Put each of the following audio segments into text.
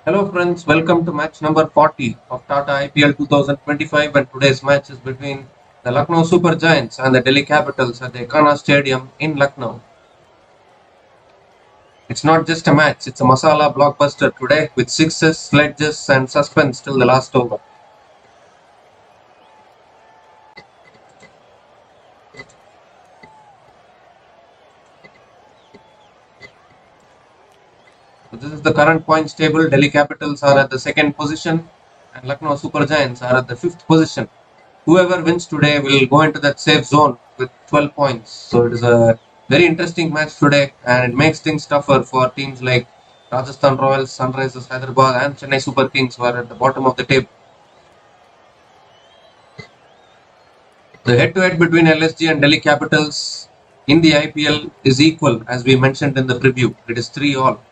Hello friends, welcome to match number 40 of Tata IPL 2025, and today's match is between the Lucknow Super Giants and the Delhi Capitals at the Ekana Stadium in Lucknow. It's not just a match, it's a masala blockbuster today with sixes, sledges and suspense till the last over. So this is the current points table. Delhi Capitals are at the second position and Lucknow Super Giants are at the fifth position. Whoever wins today will go into that safe zone with 12 points. So it is a very interesting match today, and it makes things tougher for teams like Rajasthan Royals, Sunrisers Hyderabad, and Chennai Super Kings, who are at the bottom of the table. The head-to-head between LSG and Delhi Capitals in the IPL is equal, as we mentioned in the preview. It is 3-all.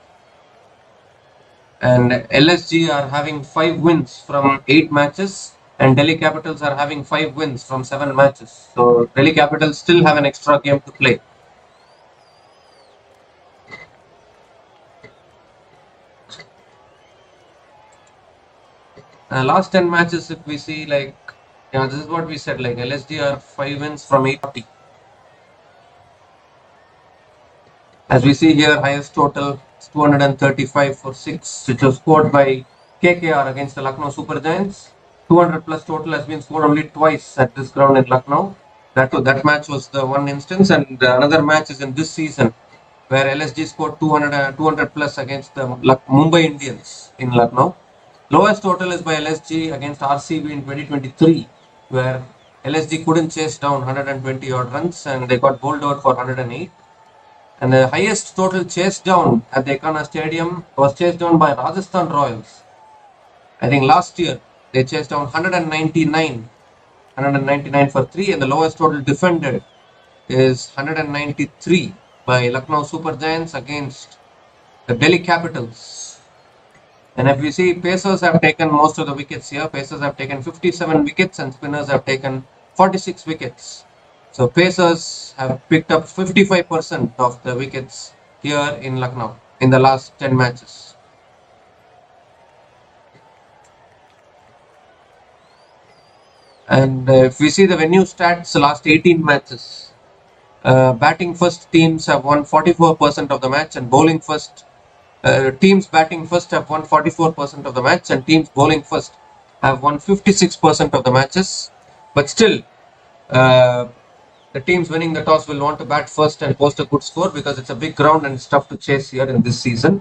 And LSG are having 5 wins from 8 matches, and Delhi Capitals are having 5 wins from 7 matches. So Delhi Capitals still have an extra game to play. Last 10 matches, if we see, this is what we said, like LSG are 5 wins from 80. As we see here, highest total is 235 for 6, which was scored by KKR against the Lucknow Super Giants. 200 plus total has been scored only twice at this ground in Lucknow. That match was the one instance, and another match is in this season where LSG scored 200 plus against the Mumbai Indians in Lucknow. Lowest total is by LSG against RCB in 2023, where LSG couldn't chase down 120 odd runs and they got bowled out for 108. And the highest total chase down at the Ekana Stadium was chased down by Rajasthan Royals. I think last year they chased down 199 for 3, and the lowest total defended is 193 by Lucknow Super Giants against the Delhi Capitals. And if we see, Pacers have taken most of the wickets here. Pacers have taken 57 wickets and spinners have taken 46 wickets. So Pacers have picked up 55% of the wickets here in Lucknow in the last 10 matches. And if we see the venue stats, the last 18 matches, batting first teams have won 44% of the match, and bowling first teams batting first have won 44% of the match, and teams bowling first have won 56% of the matches. But still, the teams winning the toss will want to bat first and post a good score because it's a big ground and it's tough to chase here in this season.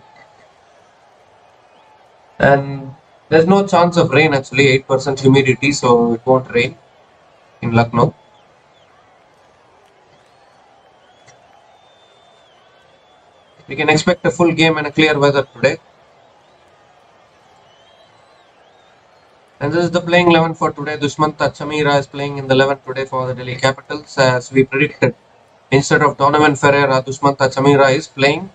And there's no chance of rain actually, 8% humidity, so it won't rain in Lucknow. We can expect a full game and a clear weather today. And this is the playing 11 for today. Dushmantha Chamira is playing in the 11 today for the Delhi Capitals, as we predicted. Instead of Donovan Ferreira, Dushmantha Chamira is playing.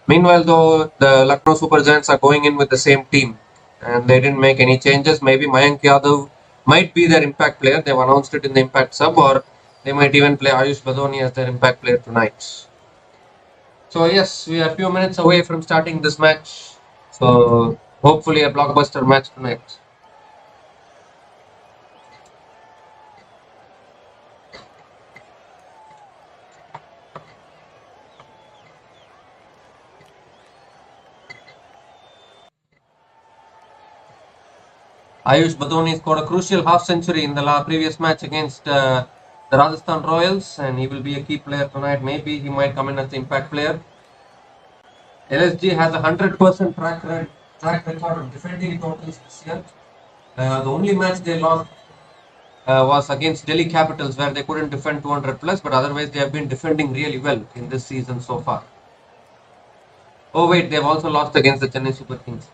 Meanwhile, though, the Lucknow Super Giants are going in with the same team, and they didn't make any changes. Maybe Mayank Yadav might be their impact player. They've announced it in the impact sub, or they might even play Ayush Badoni as their impact player tonight. So yes, we are a few minutes away from starting this match. So hopefully a blockbuster match tonight. Ayush Badoni scored a crucial half century in the previous match against the Rajasthan Royals, and he will be a key player tonight. Maybe he might come in as the impact player. LSG has a 100% track record of defending totals this year. The only match they lost was against Delhi Capitals, where they couldn't defend 200 plus, but otherwise they have been defending really well in this season so far. Oh wait, they've also lost against the Chennai Super Kings.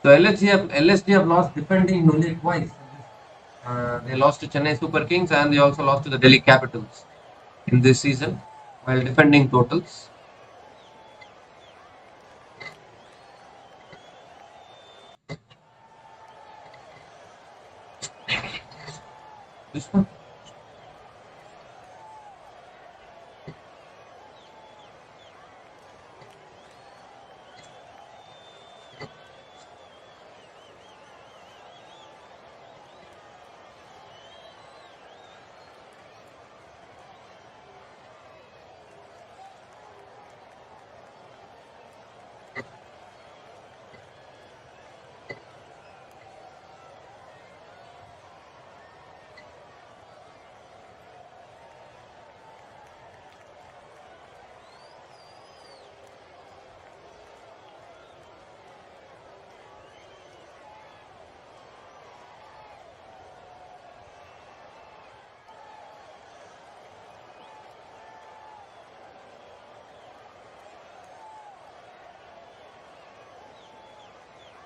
So LSG have lost defending only twice. They lost to Chennai Super Kings and they also lost to the Delhi Capitals in this season while defending totals. This one.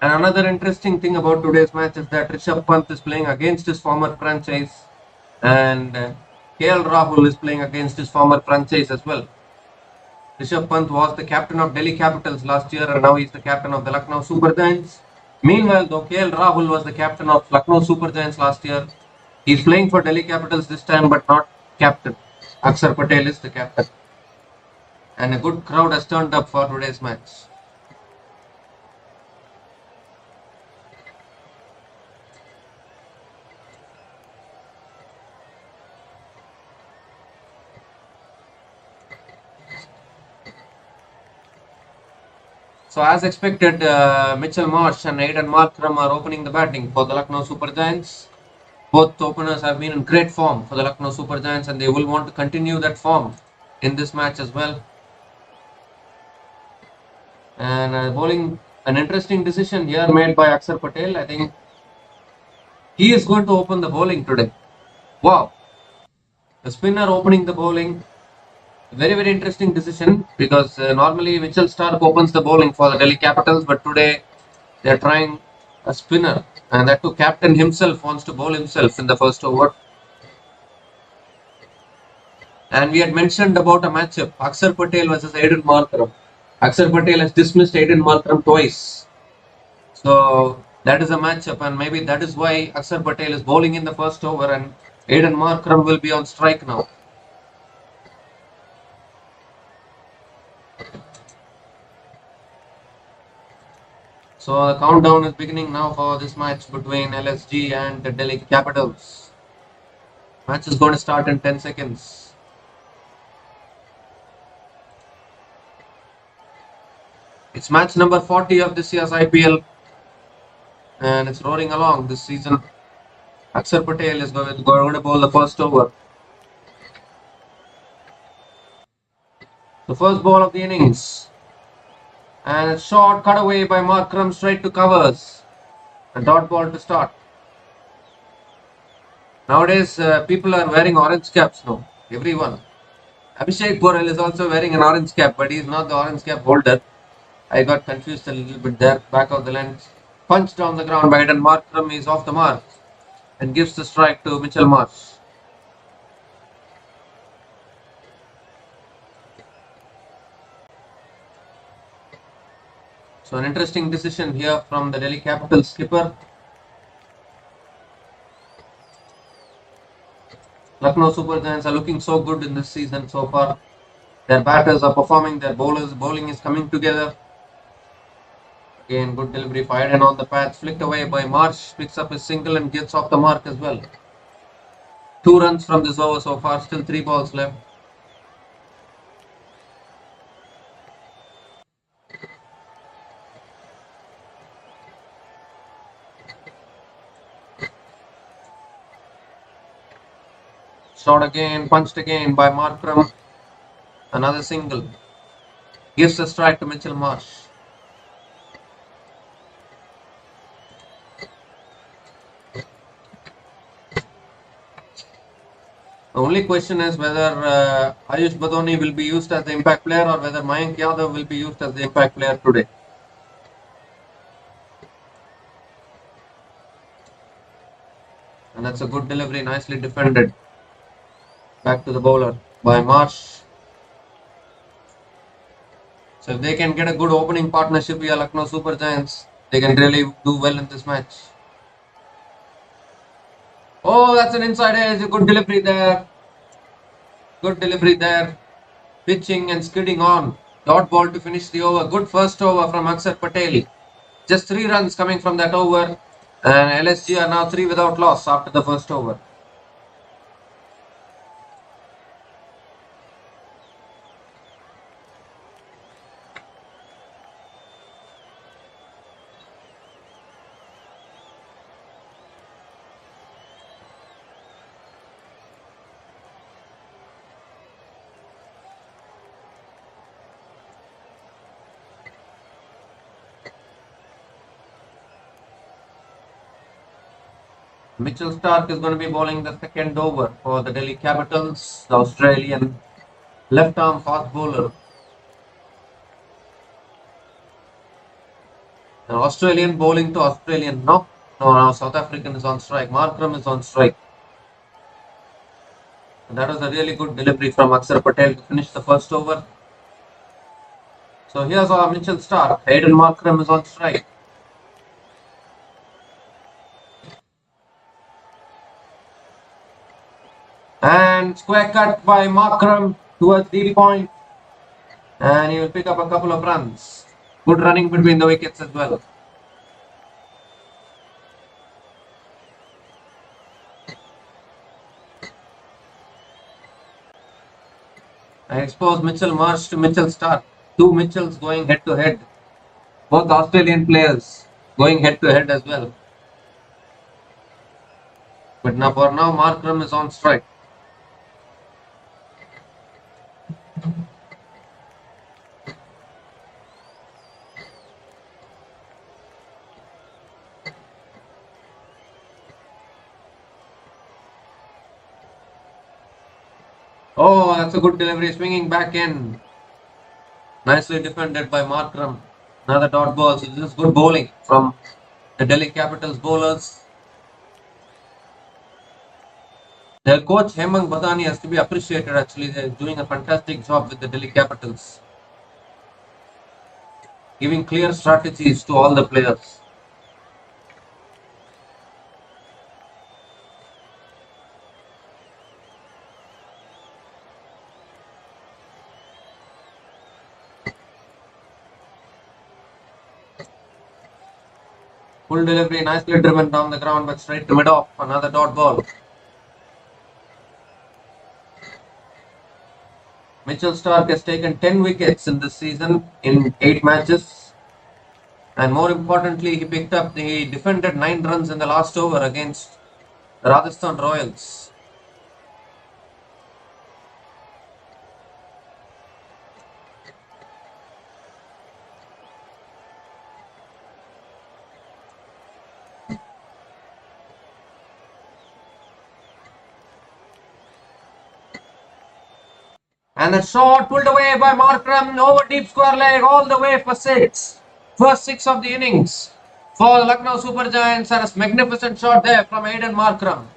And another interesting thing about today's match is that Rishabh Pant is playing against his former franchise, and KL Rahul is playing against his former franchise as well. Rishabh Pant was the captain of Delhi Capitals last year, and now he's the captain of the Lucknow Supergiants. Meanwhile, though, KL Rahul was the captain of Lucknow Supergiants last year. He's playing for Delhi Capitals this time, but not captain. Akshar Patel is the captain. And a good crowd has turned up for today's match. So as expected, Mitchell Marsh and Aidan Markram are opening the batting for the Lucknow Supergiants. Both openers have been in great form for the Lucknow Supergiants, and they will want to continue that form in this match as well. And bowling, an interesting decision here made by Akshar Patel. I think he is going to open the bowling today. Wow. The spinner opening the bowling. Very, very interesting decision, because normally Mitchell Stark opens the bowling for the Delhi Capitals, but today they're trying a spinner, and that too captain himself wants to bowl himself in the first over. And we had mentioned about a matchup, Akshar Patel versus Aidan Markram. Akshar Patel has dismissed Aidan Markram twice. So that is a matchup, and maybe that is why Akshar Patel is bowling in the first over, and Aidan Markram will be on strike now. So the countdown is beginning now for this match between LSG and the Delhi Capitals. Match is going to start in 10 seconds. It's match number 40 of this year's IPL, and it's roaring along this season. Akshar Patel is going to bowl the first over. The first ball of the innings. And a short cut away by Markram straight to covers. A dot ball to start. Nowadays, people are wearing orange caps now. Everyone. Abhishek Borel is also wearing an orange cap, but he is not the orange cap holder. I got confused a little bit there. Back of the lens. Punched on the ground by Aidan Markram. He is off the mark and gives the strike to Mitchell Marsh. So an interesting decision here from the Delhi Capitals skipper. Lucknow Supergiants are looking so good in this season so far. Their batters are performing, their bowling is coming together. Again, good delivery fired and on the path, flicked away by Marsh, picks up his single and gets off the mark as well. 2 runs from this over so far, still 3 balls left. Shot again, punched again by Markram. Another single. Gives a strike to Mitchell Marsh. The only question is whether Ayush Badoni will be used as the impact player or whether Mayank Yadav will be used as the impact player today. And that's a good delivery, nicely defended. Back to the bowler by Marsh. So if they can get a good opening partnership via Lucknow Supergiants, they can really do well in this match. Oh, that's an inside edge. A good delivery there. Good delivery there. Pitching and skidding on. Dot ball to finish the over. Good first over from Akshar Patel. Just 3 runs coming from that over. And LSG are now 3 without loss after the first over. Mitchell Stark is going to be bowling the second over for the Delhi Capitals, the Australian left-arm fast bowler. An Australian bowling to Australian. No, now South African is on strike. Markram is on strike. And that was a really good delivery from Akshar Patel to finish the first over. So here's our Mitchell Stark. Hayden Markram is on strike. And square cut by Markram towards the point. And he will pick up a couple of runs. Good running between the wickets as well. I expose Mitchell Marsh to Mitchell Stark. Two Mitchells going head to head. Both Australian players going head to head as well. But now for now, Markram is on strike. Oh, that's a good delivery, swinging back in. Nicely defended by Markram. Another dot ball. So this is good bowling from the Delhi Capitals bowlers. Their coach Hemang Badani has to be appreciated actually. They're doing a fantastic job with the Delhi Capitals. Giving clear strategies to all the players. Full delivery, nicely driven down the ground, but straight to mid-off. Another dot ball. Mitchell Stark has taken 10 wickets in this season in 8 matches. And more importantly, he picked up the defended 9 runs in the last over against the Rajasthan Royals. And the shot pulled away by Markram over deep square leg all the way for 6. First 6 of the innings for the Lucknow Super Giants, and a magnificent shot there from Hayden Markram.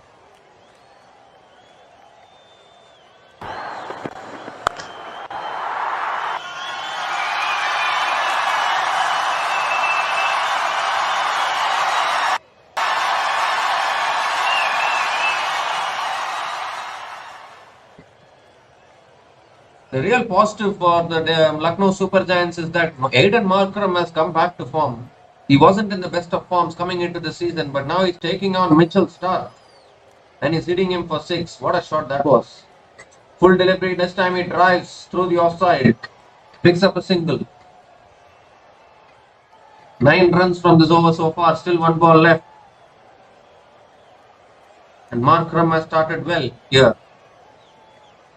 The real positive for the Lucknow Super Giants is that Hayden Markram has come back to form. He wasn't in the best of forms coming into the season, but now he's taking on Mitchell Stark. And he's hitting him for 6. What a shot that was. Full delivery. This time he drives through the offside. Picks up a single. 9 runs from this over so far. Still 1 ball left. And Markram has started well here.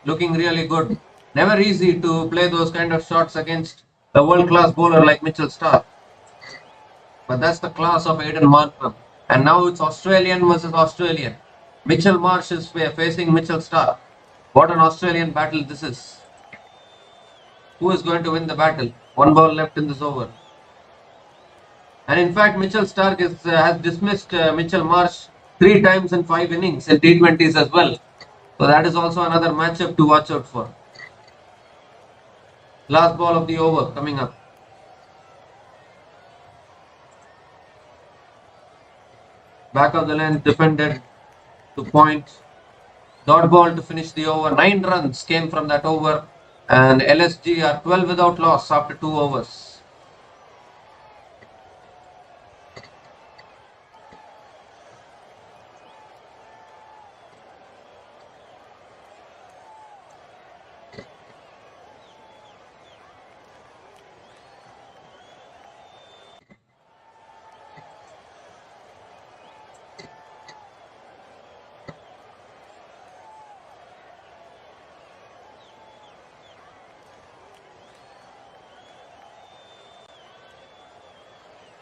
Looking really good. Never easy to play those kind of shots against a world-class bowler like Mitchell Stark. But that's the class of Hayden Markram. And now it's Australian versus Australian. Mitchell Marsh is facing Mitchell Stark. What an Australian battle this is. Who is going to win the battle? 1 ball left in this over. And in fact, Mitchell Stark has dismissed Mitchell Marsh 3 times in 5 innings in T20s as well. So that is also another matchup to watch out for. Last ball of the over coming up. Back of the length defended to point. Dot ball to finish the over. 9 runs came from that over. And LSG are 12 without loss after 2 overs.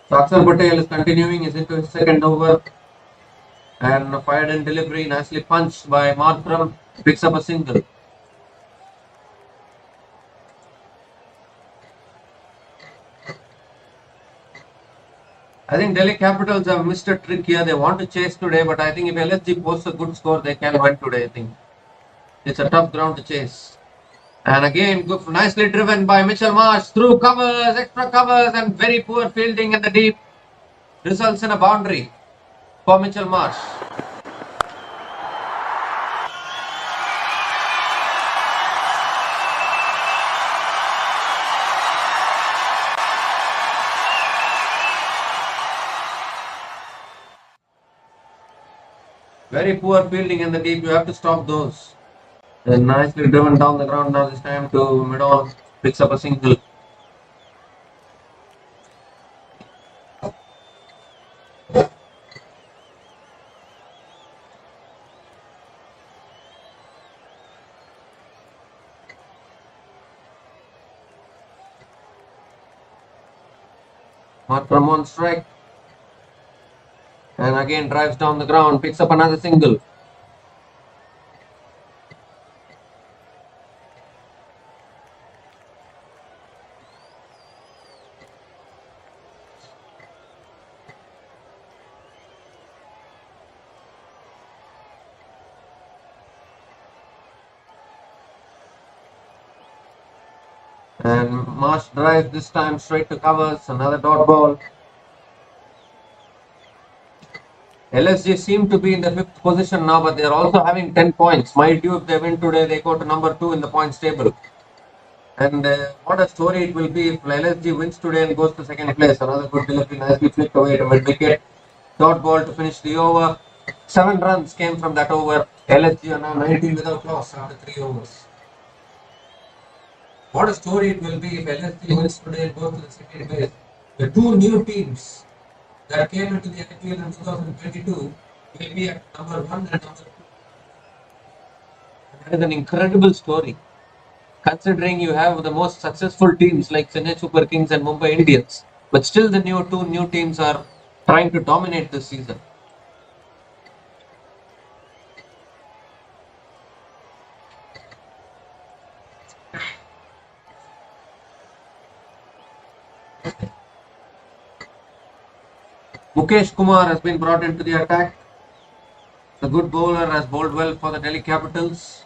Saksar Patel is continuing, is into his second over. And fired in delivery, nicely punched by Markram, picks up a single. I think Delhi Capitals have missed a trick here. They want to chase today, but I think if LSG posts a good score, they can win today, I think. It's a tough ground to chase. And again, nicely driven by Mitchell Marsh through covers, extra covers, and very poor fielding in the deep. Results in a boundary for Mitchell Marsh. Very poor fielding in the deep. You have to stop those. And nicely driven down the ground now. This time to mid-on. Picks up a single. Markram on strike. And again drives down the ground, picks up another single. And Marsh drives this time straight to covers, another dot ball. LSG seem to be in the 5th position now, but they are also having 10 points. Mind you, if they win today, they go to number 2 in the points table. And what a story it will be if LSG wins today and goes to second place. Another good delivery, nicely flicked away to mid wicket. Dot ball to finish the over. 7 runs came from that over. LSG are now 19 without loss after 3 overs. What a story it will be if LSG wins today and goes to the second place. The two new teams that came into the IPL in 2022 will be at number 1 and number 2. That is an incredible story, considering you have the most successful teams like Chennai Super Kings and Mumbai Indians, but still the two new teams are trying to dominate this season. Mukesh Kumar has been brought into the attack. The good bowler has bowled well for the Delhi Capitals.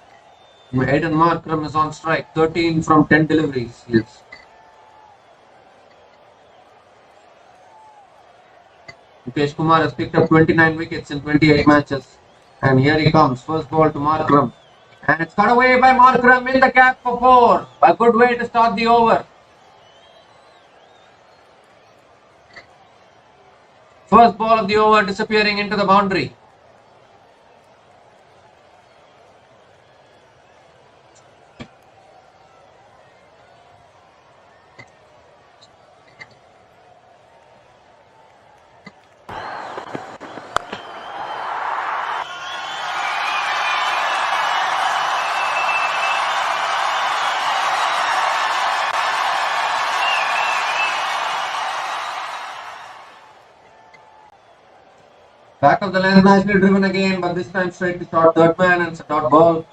Aiden Markram is on strike. 13 from 10 deliveries. Yes. Mukesh Kumar has picked up 29 wickets in 28 matches. And here he comes. First ball to Markram. And it's cut away by Markram in the cap for 4. A good way to start the over. First ball of the over disappearing into the boundary. Back of the length, nicely driven again, but this time straight to short third man and it's a dot ball.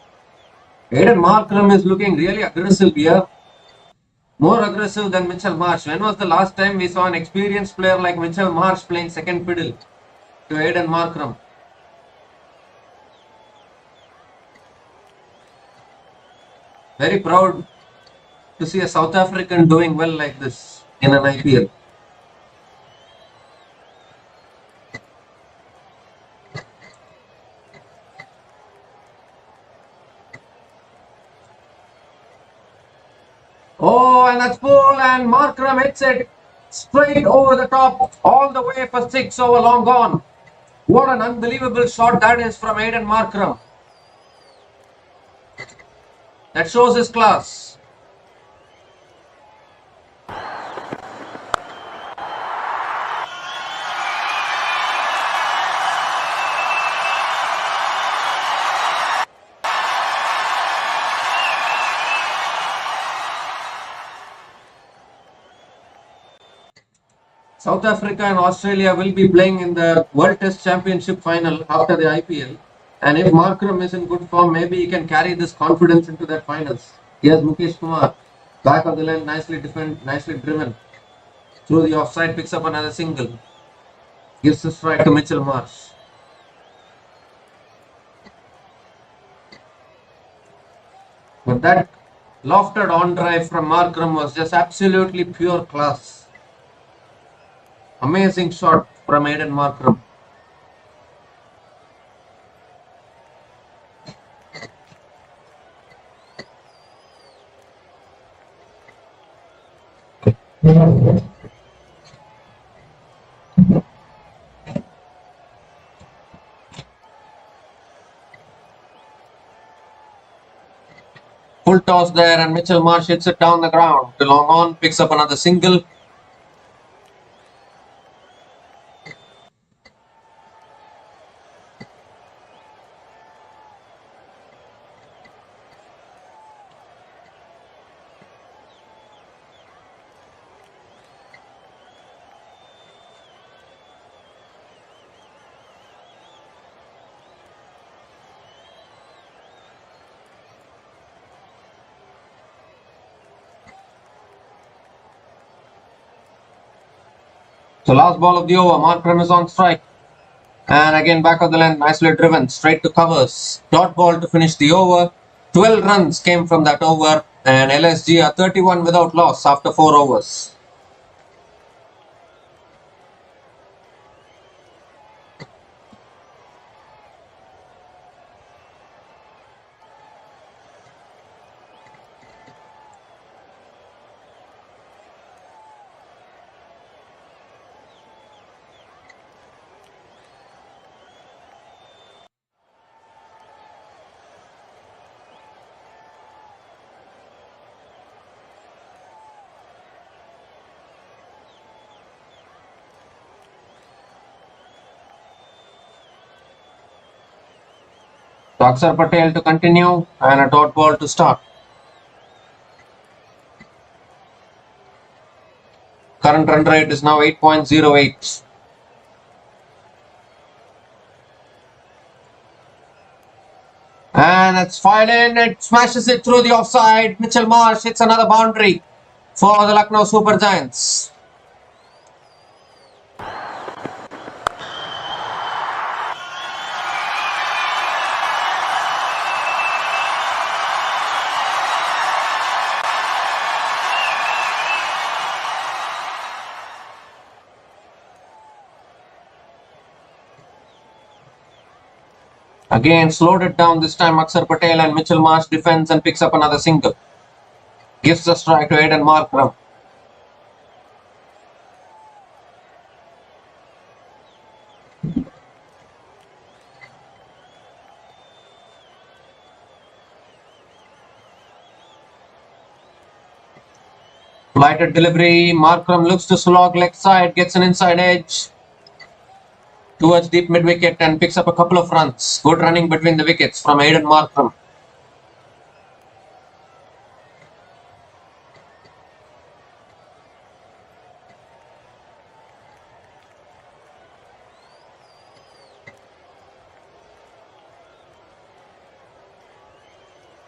Aiden Markram is looking really aggressive here. More aggressive than Mitchell Marsh. When was the last time we saw an experienced player like Mitchell Marsh playing second fiddle to Aiden Markram? Very proud to see a South African doing well like this in an IPL. Oh, and that's full, and Markram hits it straight over the top, all the way for 6 over long gone. What an unbelievable shot that is from Aiden Markram. That shows his class. South Africa and Australia will be playing in the World Test Championship final after the IPL. And if Markram is in good form, maybe he can carry this confidence into that finals. Here's Mukesh Kumar, back of the line, nicely driven. Through the offside, picks up another single. Gives the strike to Mitchell Marsh. But that lofted on drive from Markram was just absolutely pure class. Amazing shot from Aiden Markram. Full toss there, and Mitchell Marsh hits it down the ground. To long on, picks up another single. So last ball of the over, Markram is on strike. And again back of the line, nicely driven, straight to covers. Dot ball to finish the over. 12 runs came from that over, and LSG are 31 without loss after 4 overs. So Akshar Patel to continue, and a dot ball to start. Current run rate is now 8.08. And it's fired in, it smashes it through the offside. Mitchell Marsh hits another boundary for the Lucknow Supergiants. Again, slowed it down this time. Akshar Patel, and Mitchell Marsh defends and picks up another single. Gives the strike to Aiden Markram. Flighted delivery. Markram looks to slog leg side, gets an inside edge towards deep mid wicket and picks up a couple of runs. Good running between the wickets from Aiden Markram.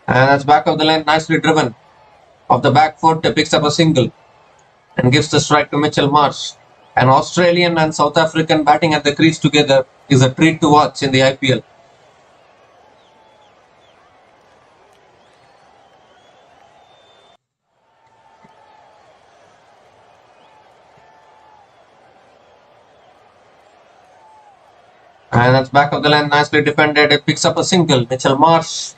And that's back of the line, nicely driven. Off the back foot, picks up a single and gives the strike to Mitchell Marsh. An Australian and South African batting at the crease together is a treat to watch in the IPL. And that's back of the line, nicely defended. It picks up a single. Mitchell Marsh,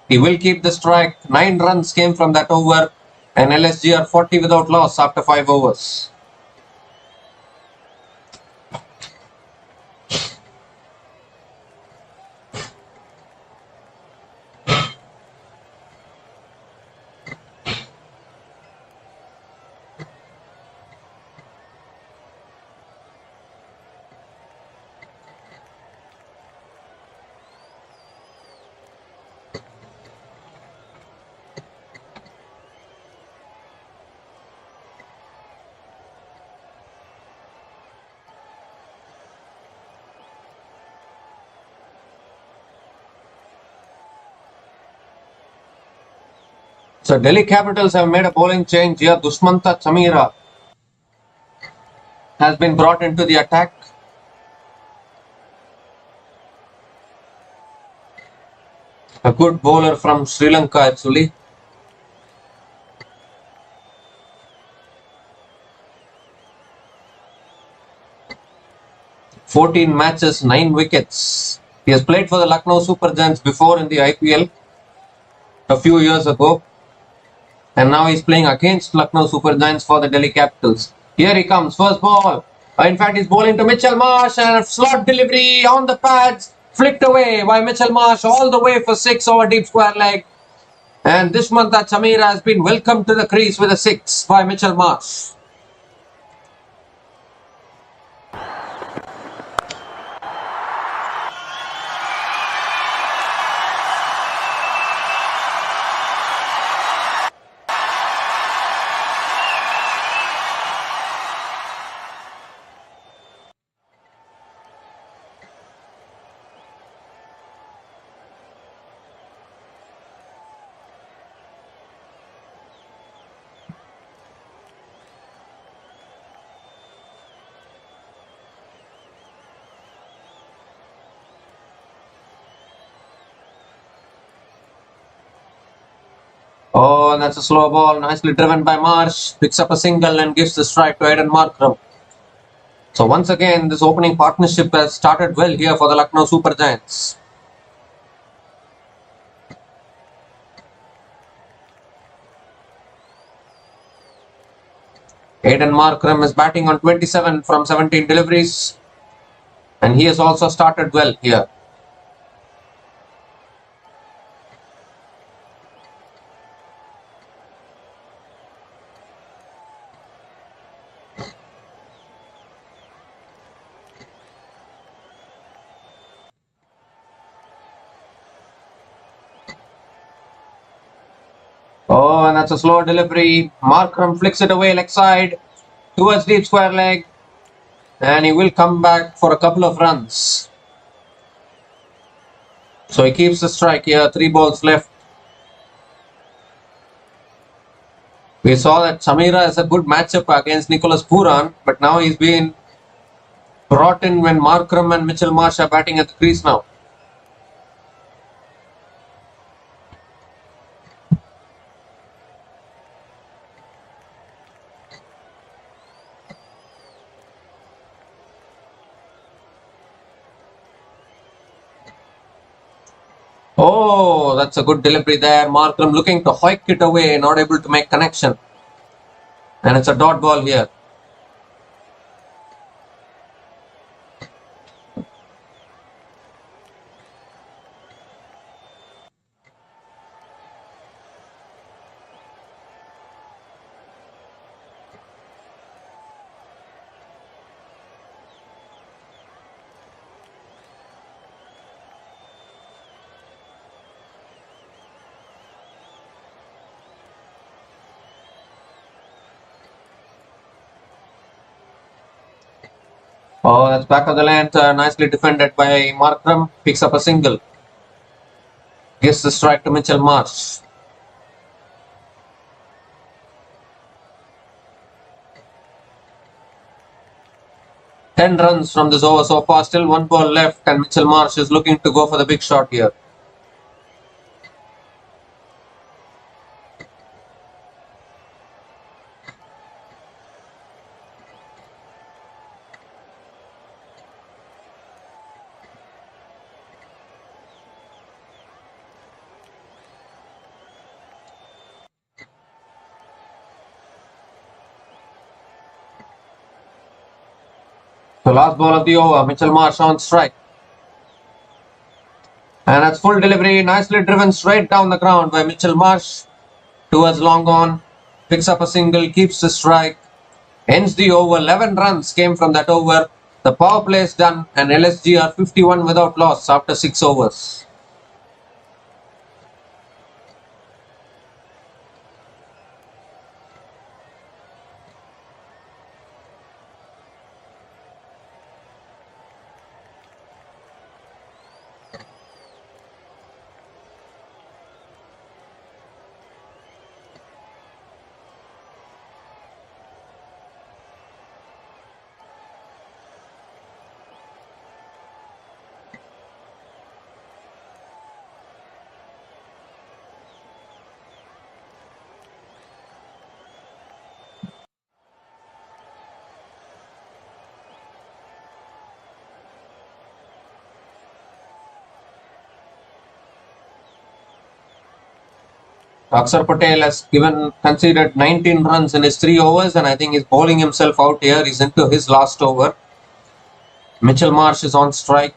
he will keep the strike. 9 runs came from that over. and LSG are 40 without loss after 5 overs. So Delhi Capitals have made a bowling change here. Dushmanta Chamira has been brought into the attack. A good bowler from Sri Lanka actually. "14 matches, 9 wickets. He has played for the Lucknow Supergiants before in the IPL a few years ago. And now he's playing against Lucknow Supergiants for the Delhi Capitals. Here he comes, first ball. In fact, he's bowling to Mitchell Marsh and a slot delivery on the pads. Flicked away by Mitchell Marsh all the way for 6 over deep square leg. And Dushmanta Chamira has been welcomed to the crease with a 6 by Mitchell Marsh. Oh, and that's a slow ball, nicely driven by Marsh. Picks up a single and gives the strike to Aiden Markram. So once again, this opening partnership has started well here for the Lucknow Supergiants. Aiden Markram is batting on 27 from 17 deliveries. And he has also started well here. Oh, and that's a slow delivery. Markram flicks it away leg side towards deep square leg. And he will come back for a couple of runs. So he keeps the strike here. 3 balls left. We saw that Chamira is a good matchup against Nicholas Pooran, but now he's been brought in when Markram and Mitchell Marsh are batting at the crease now. Oh, that's a good delivery there. Markram looking to hoik it away, not able to make connection. And it's a dot ball here. Oh, that's back of the length, nicely defended by Markram. Picks up a single. Gives the strike to Mitchell Marsh. Ten runs from this over so far. Still 1 ball left, and Mitchell Marsh is looking to go for the big shot here. The last ball of the over, Mitchell Marsh on strike. And that's full delivery, nicely driven straight down the ground by Mitchell Marsh towards long on. Picks up a single, keeps the strike, ends the over. 11 runs came from that over. The power play is done and LSG are 51 without loss after 6 overs. Akshar Patel has conceded 19 runs in his 3 overs and I think he's bowling himself out here. He's into his last over. Mitchell Marsh is on strike.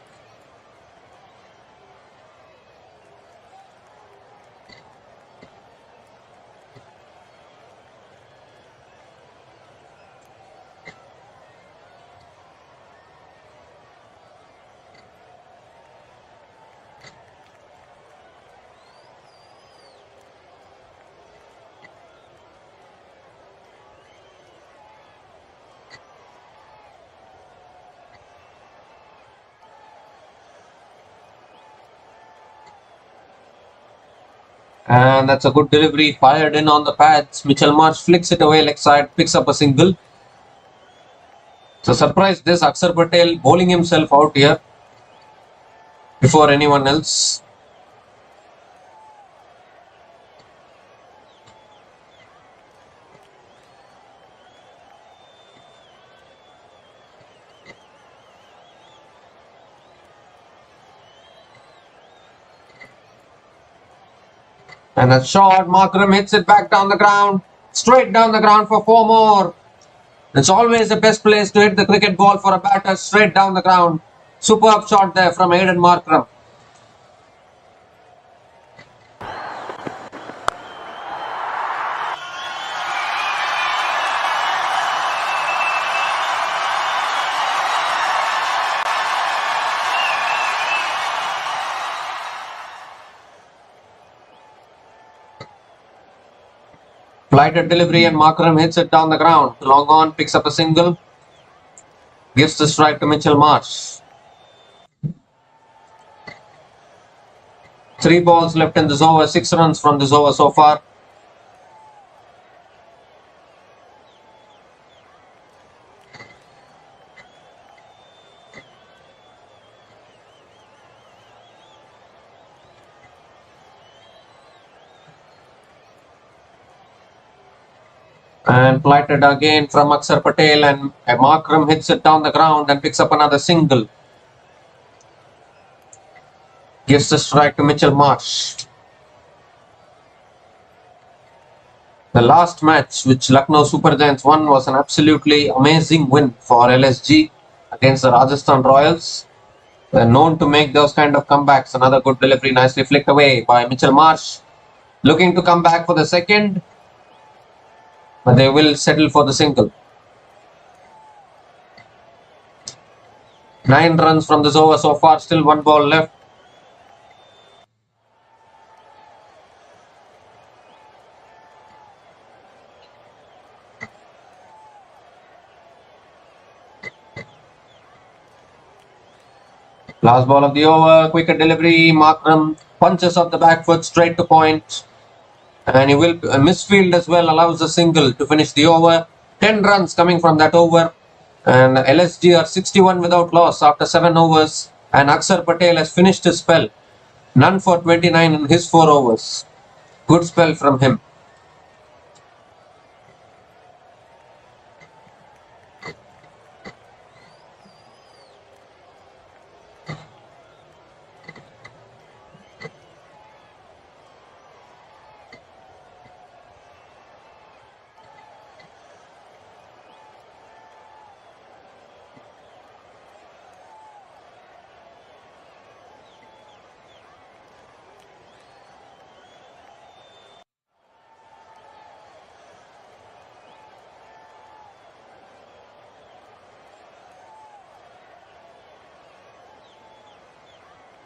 And that's a good delivery, fired in on the pads. Mitchell Marsh flicks it away leg side, picks up a single. So surprise this, Akshar Patel bowling himself out here before anyone else. And a shot, Markram hits it back down the ground, straight down the ground for 4 more. It's always the best place to hit the cricket ball for a batter, straight down the ground. Superb shot there from Aiden Markram. Flighted delivery and Markram hits it down the ground. Long on, picks up a single. Gives the strike to Mitchell Marsh. 3 balls left in this over, 6 runs from this over so far. And flighted again from Akshar Patel and Markram hits it down the ground and picks up another single. Gives the strike to Mitchell Marsh. The last match which Lucknow Supergiants won was an absolutely amazing win for LSG against the Rajasthan Royals. They're known to make those kind of comebacks. Another good delivery, nicely flicked away by Mitchell Marsh. Looking to come back for the second, but they will settle for the single. 9 runs from this over so far, still 1 ball left. Last ball of the over, quicker delivery, Markram punches off the back foot straight to point. And he will misfield as well, allows a single to finish the over. 10 runs coming from that over. And LSG are 61 without loss after 7 overs. And Akshar Patel has finished his spell. None for 29 in his 4 overs. Good spell from him.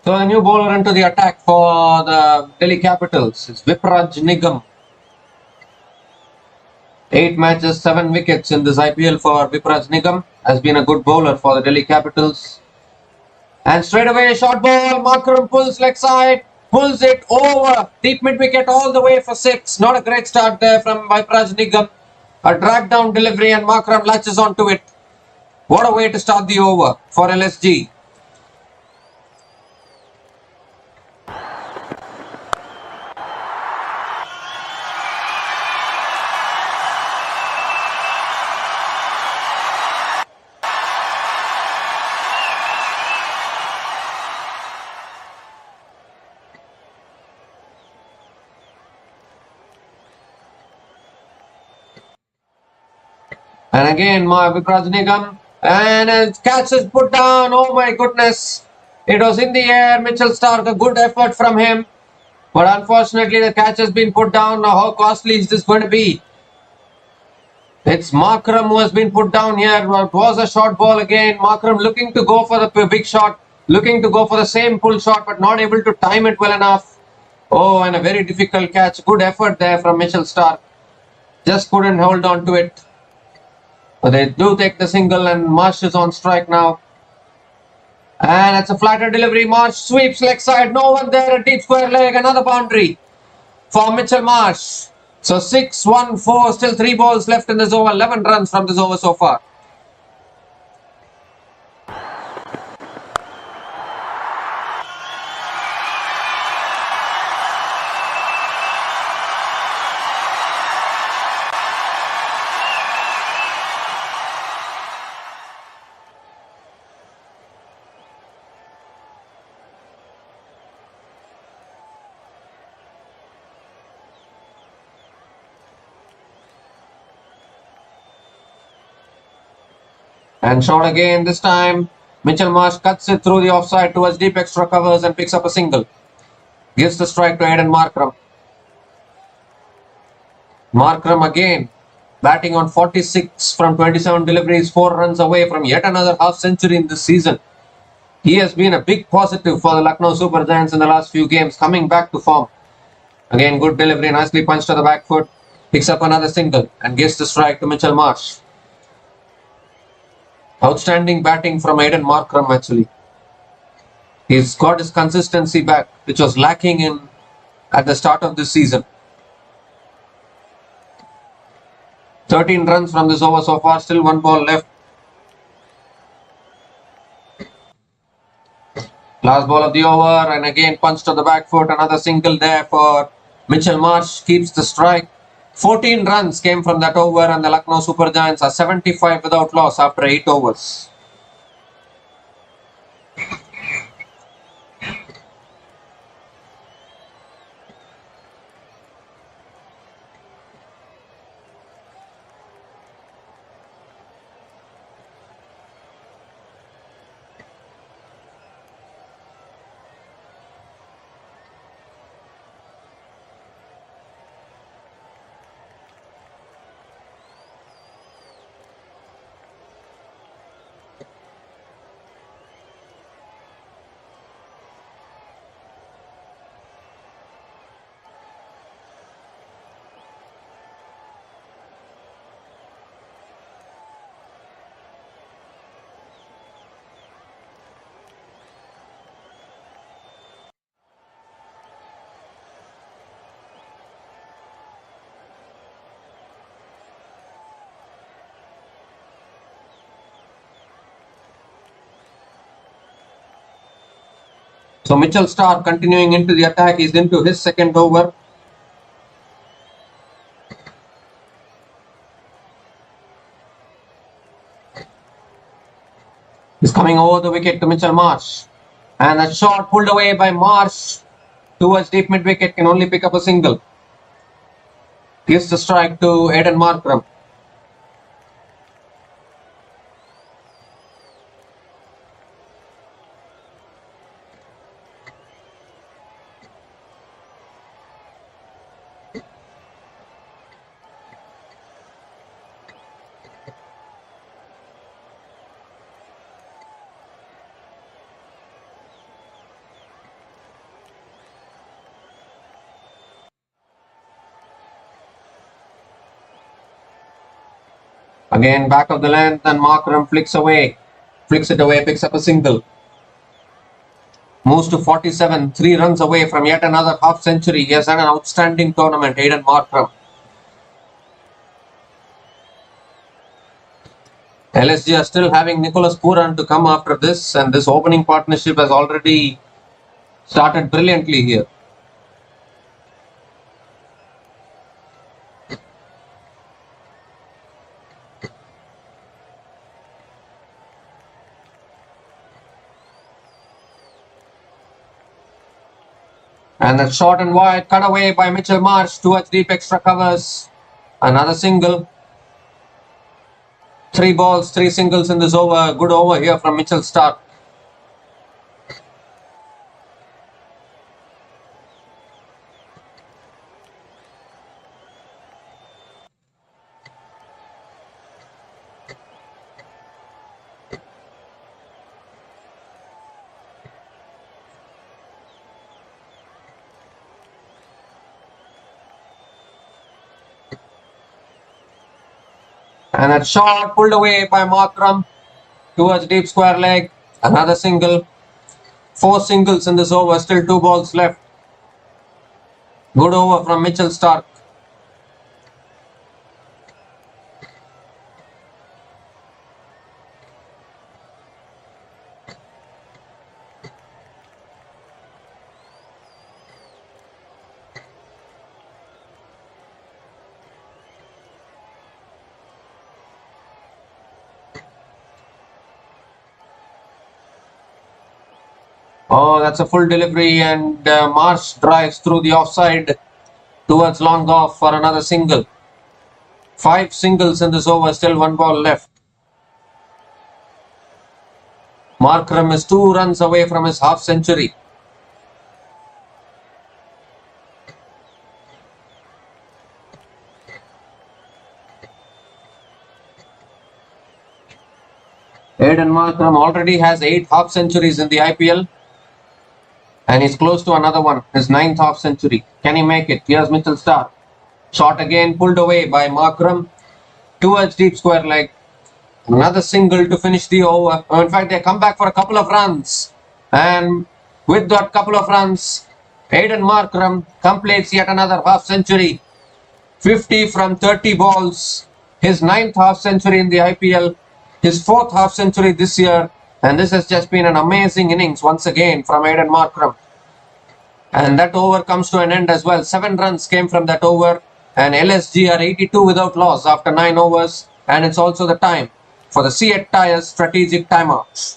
So a new bowler into the attack for the Delhi Capitals is Vipraj Nigam. 8 matches, 7 wickets in this IPL for Vipraj Nigam. Has been a good bowler for the Delhi Capitals. And straight away, short ball. Markram pulls leg side, pulls it over. Deep mid wicket all the way for 6. Not a great start there from Vipraj Nigam. A drag down delivery and Markram latches onto it. What a way to start the over for LSG. And again, Vipraj Nigam. And a catch is put down. Oh my goodness. It was in the air. Mitchell Stark, a good effort from him. But unfortunately, the catch has been put down. Now, how costly is this going to be? It's Markram who has been put down here. It was a short ball again. Markram looking to go for the big shot. Looking to go for the same pull shot, but not able to time it well enough. Oh, and a very difficult catch. Good effort there from Mitchell Stark. Just couldn't hold on to it. But they do take the single and Marsh is on strike now. And it's a flatter delivery. Marsh sweeps leg side. No one there. A deep square leg. Another boundary for Mitchell Marsh. So 6-1-4. Still 3 balls left in this over. 11 runs from this over so far. And shot again this time. Mitchell Marsh cuts it through the offside towards deep extra covers and picks up a single. Gives the strike to Aiden Markram. Markram again batting on 46 from 27 deliveries, 4 runs away from yet another half century in this season. He has been a big positive for the Lucknow Super Giants in the last few games, coming back to form. Again, good delivery, nicely punched to the back foot. Picks up another single and gives the strike to Mitchell Marsh. Outstanding batting from Aiden Markram actually. He's got his consistency back, which was lacking in at the start of this season. 13 runs from this over so far, still 1 ball left. Last ball of the over and again punch to the back foot, another single there for Mitchell Marsh, keeps the strike. 14 runs came from that over and the Lucknow Super Giants are 75 without loss after 8 overs. So Mitchell Stark continuing into the attack. He's into his second over. He's coming over the wicket to Mitchell Marsh. And a shot pulled away by Marsh towards deep mid wicket, can only pick up a single. Gives the strike to Aiden Markram. Again, back of the length, and Markram flicks it away, picks up a single. Moves to 47, 3 runs away from yet another half century. He has had an outstanding tournament, Aiden Markram. LSG are still having Nicholas Pooran to come after this, and this opening partnership has already started brilliantly here. And that's short and wide, cut away by Mitchell Marsh towards deep extra covers. Another single. 3 balls, 3 singles in this over. Good over here from Mitchell Stark. And that shot pulled away by Markram towards deep square leg. Another single. 4 singles in this over. Still 2 balls left. Good over from Mitchell Stark. Oh, that's a full delivery, and Marsh drives through the offside towards long off for another single. 5 singles in this over, still 1 ball left. Markram is 2 runs away from his half century. Aiden Markram already has 8 half centuries in the IPL. And he's close to another one, his 9th half century. Can he make it? Here's Mitchell Stark. Shot again, pulled away by Markram towards deep square leg. Another single to finish the over. In fact, they come back for a couple of runs. And with that couple of runs, Aiden Markram completes yet another half century. 50 from 30 balls. His 9th half century in the IPL. His 4th half century this year. And this has just been an amazing innings once again from Aiden Markram. And that over comes to an end as well. 7 runs came from that over. And LSG are 82 without loss after 9 overs. And it's also the time for the Seat Tyres strategic timeout.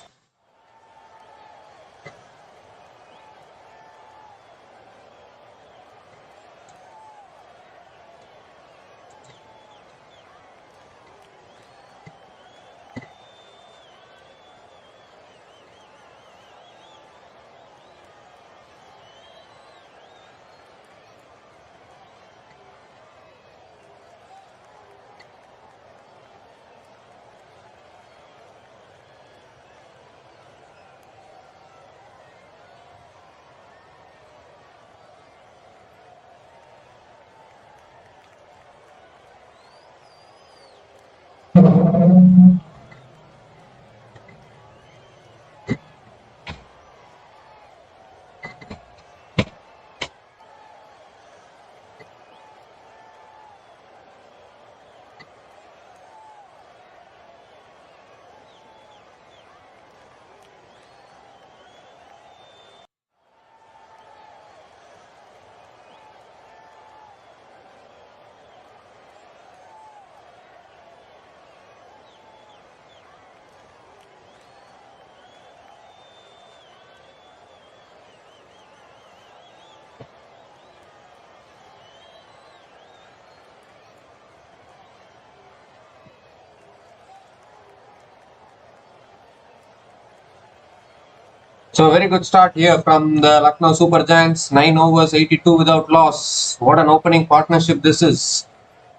So a very good start here from the Lucknow Super Giants. 9 overs, 82 without loss. What an opening partnership this is.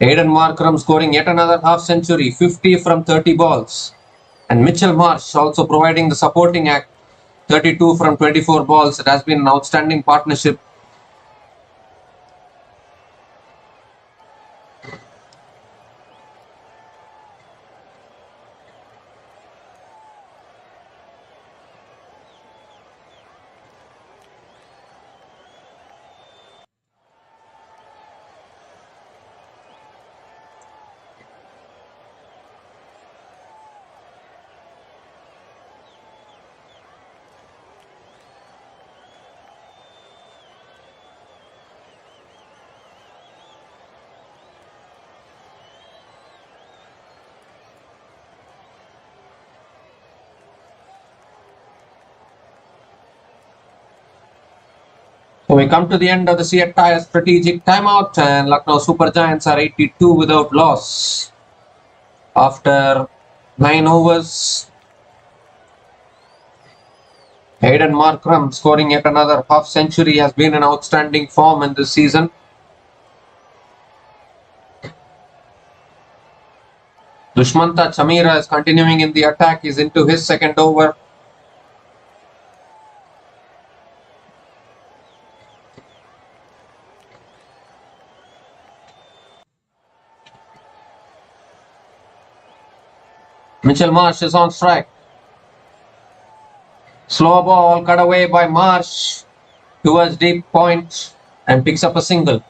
Aiden Markram scoring yet another half century, 50 from 30 balls. And Mitchell Marsh also providing the supporting act, 32 from 24 balls. It has been an outstanding partnership. So we come to the end of the entire strategic timeout, and Lucknow Super Giants are 82 without loss after 9 overs. Hayden Markram scoring yet another half century, has been an outstanding form in this season. Dushmanta Chamira is continuing in the attack. He's into his second over. Mitchell Marsh is on strike. Slow ball cut away by Marsh towards deep point and picks up a single.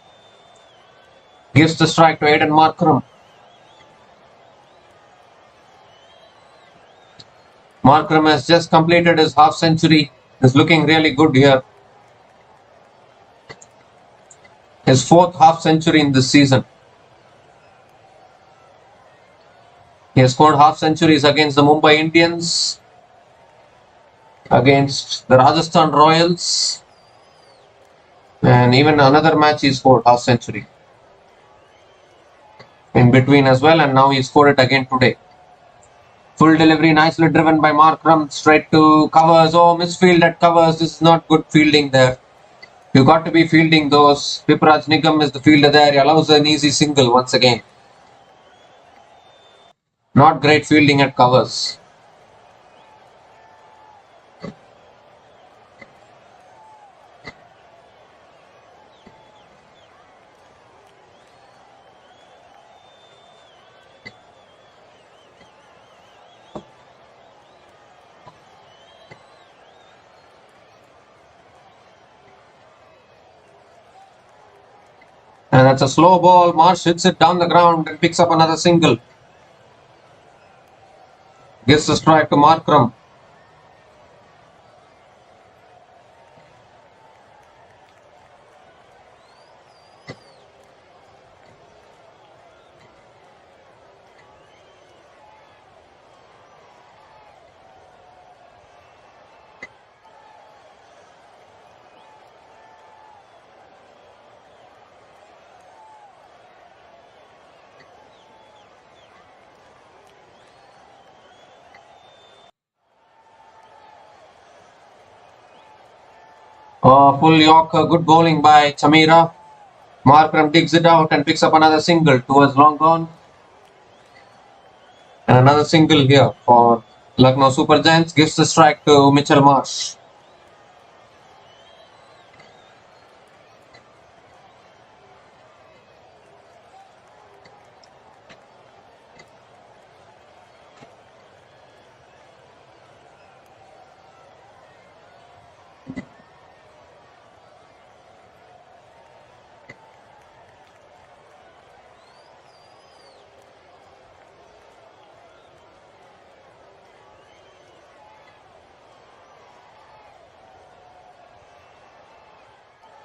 Gives the strike to Hayden Markram. Markram has just completed his half century. Is looking really good here. His fourth half century in this season. He has scored half centuries against the Mumbai Indians, against the Rajasthan Royals, and even another match he scored half century in between as well, and now he scored it again today. Full delivery, nicely driven by Markram, straight to covers. Oh, misfield at covers. This is not good fielding there. You got to be fielding those. Pipraj Nigam is the fielder there. He allows an easy single once again. Not great fielding at covers. And that's a slow ball. Marsh hits it down the ground and picks up another single. Gives the strike to Markram. Full Yorker, good bowling by Chamira. Markram digs it out and picks up another single towards long on. And another single here for Lucknow Super Giants. Gives the strike to Mitchell Marsh.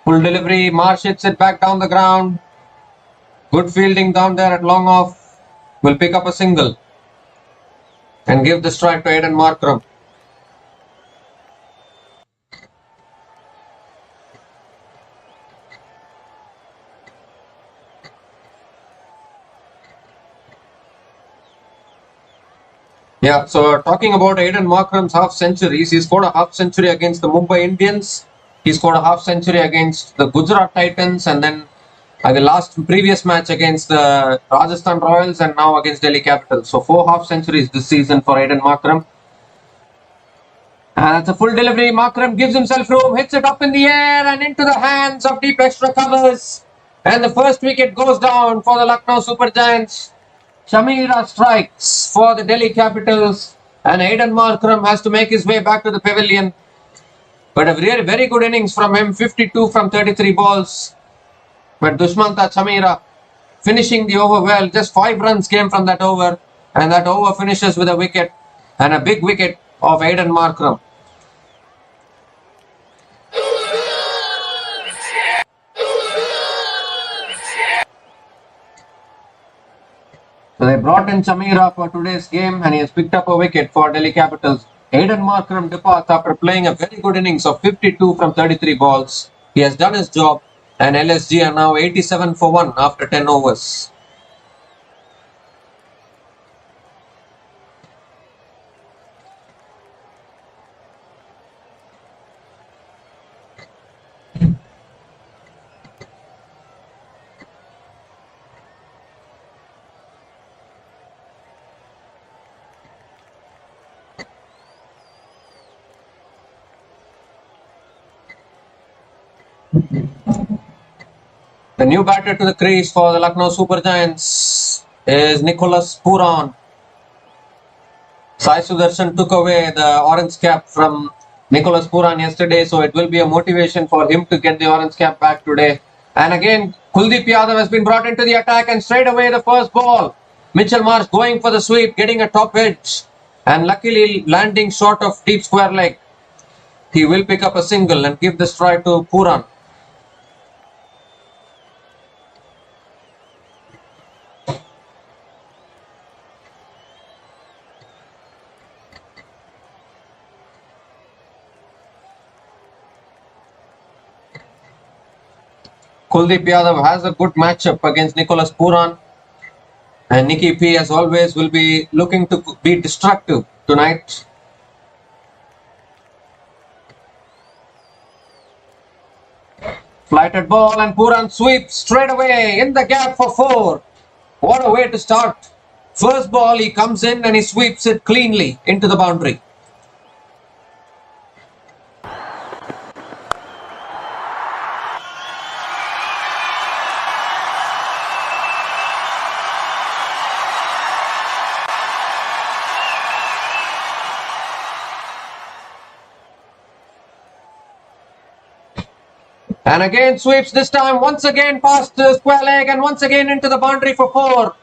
Full delivery, Marsh hits it back down the ground. Good fielding down there at long off. Will pick up a single and give the strike to Hayden Markram. Yeah, so talking about Hayden Markram's half centuries, he scored a half century against the Mumbai Indians. He scored a half century against the Gujarattitans, and then the previous match against the Rajasthan Royals, and now against delhicapitals. So 4 half centuries this season for Hayden Markram. And it's a full delivery. Markram gives himself room, hits it up in the air and into the hands of deep extra covers. And the first wicket goes down for the Lucknow Super Giants. Chamira strikes for the delhicapitals, and Hayden Markram has to make his way back to the pavilion. But a really very good innings from him, 52 from 33 balls. But Dushmanta Chamira finishing the over well. Just 5 runs came from that over, and that over finishes with a wicket, and a big wicket of Hayden Markram. So they brought in Chamira for today's game, and he has picked up a wicket for delhicapitals. Hayden Markram departs after playing a very good innings of 52 from 33 balls. He has done his job, and LSG are now 87 for 1 after 10 overs. The new batter to the crease for the Lucknow Supergiants is Nicholas Pooran. Sai Sudarshan took away the orange cap from Nicholas Pooran yesterday, so it will be a motivation for him to get the orange cap back today. And again, Kuldeep Yadav has been brought into the attack, and straight away the first ball. Mitchell Marsh going for the sweep, getting a top edge, and luckily landing short of deep square leg. He will pick up a single and give the strike to Pooran. Kuldeep Yadav has a good matchup against Nicholas Pooran, and Nicky P, as always, will be looking to be destructive tonight. Flighted ball, and Pooran sweeps straight away in the gap for 4. What a way to start. First ball, he comes in and he sweeps it cleanly into the boundary. And again sweeps, this time once again past the square leg and once again into the boundary for 4.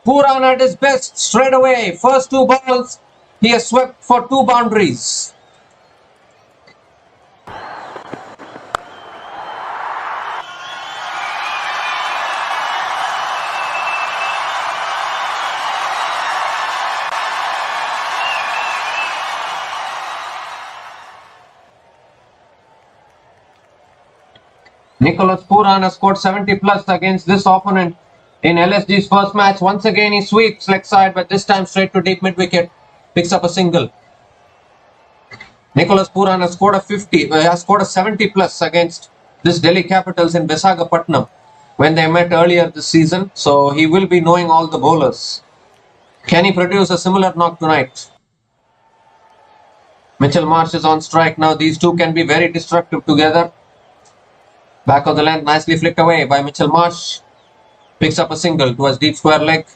Pooran at his best straight away. First 2 balls, he has swept for 2 boundaries. Nicholas Pooran has scored 70 plus against this opponent in LSG's first match. Once again he sweeps leg side, but this time straight to deep mid wicket. Picks up a single. Nicholas Pooran has scored a 70 plus against this Delhi Capitals in Visakhapatnam when they met earlier this season. So he will be knowing all the bowlers. Can he produce a similar knock tonight? Mitchell Marsh is on strike now. These two can be very destructive together. Back of the length, nicely flicked away by Mitchell Marsh. Picks up a single towards deep square leg.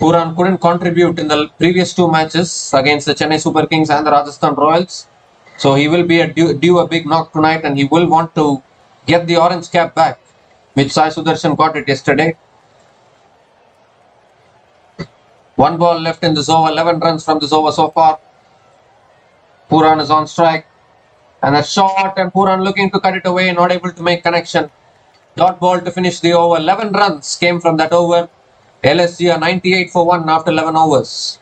Pooran couldn't contribute in the previous 2 matches against the Chennai Super Kings and the Rajasthan Royals. So he will be due a big knock tonight, and he will want to get the orange cap back, which Sai Sudarshan got it yesterday. 1 ball left in this over, 11 runs from this over so far. Pooran is on strike. And a shot, and Pooran looking to cut it away, not able to make connection. Dot ball to finish the over. 11 runs came from that over. LSG are 98 for 1 after 11 overs.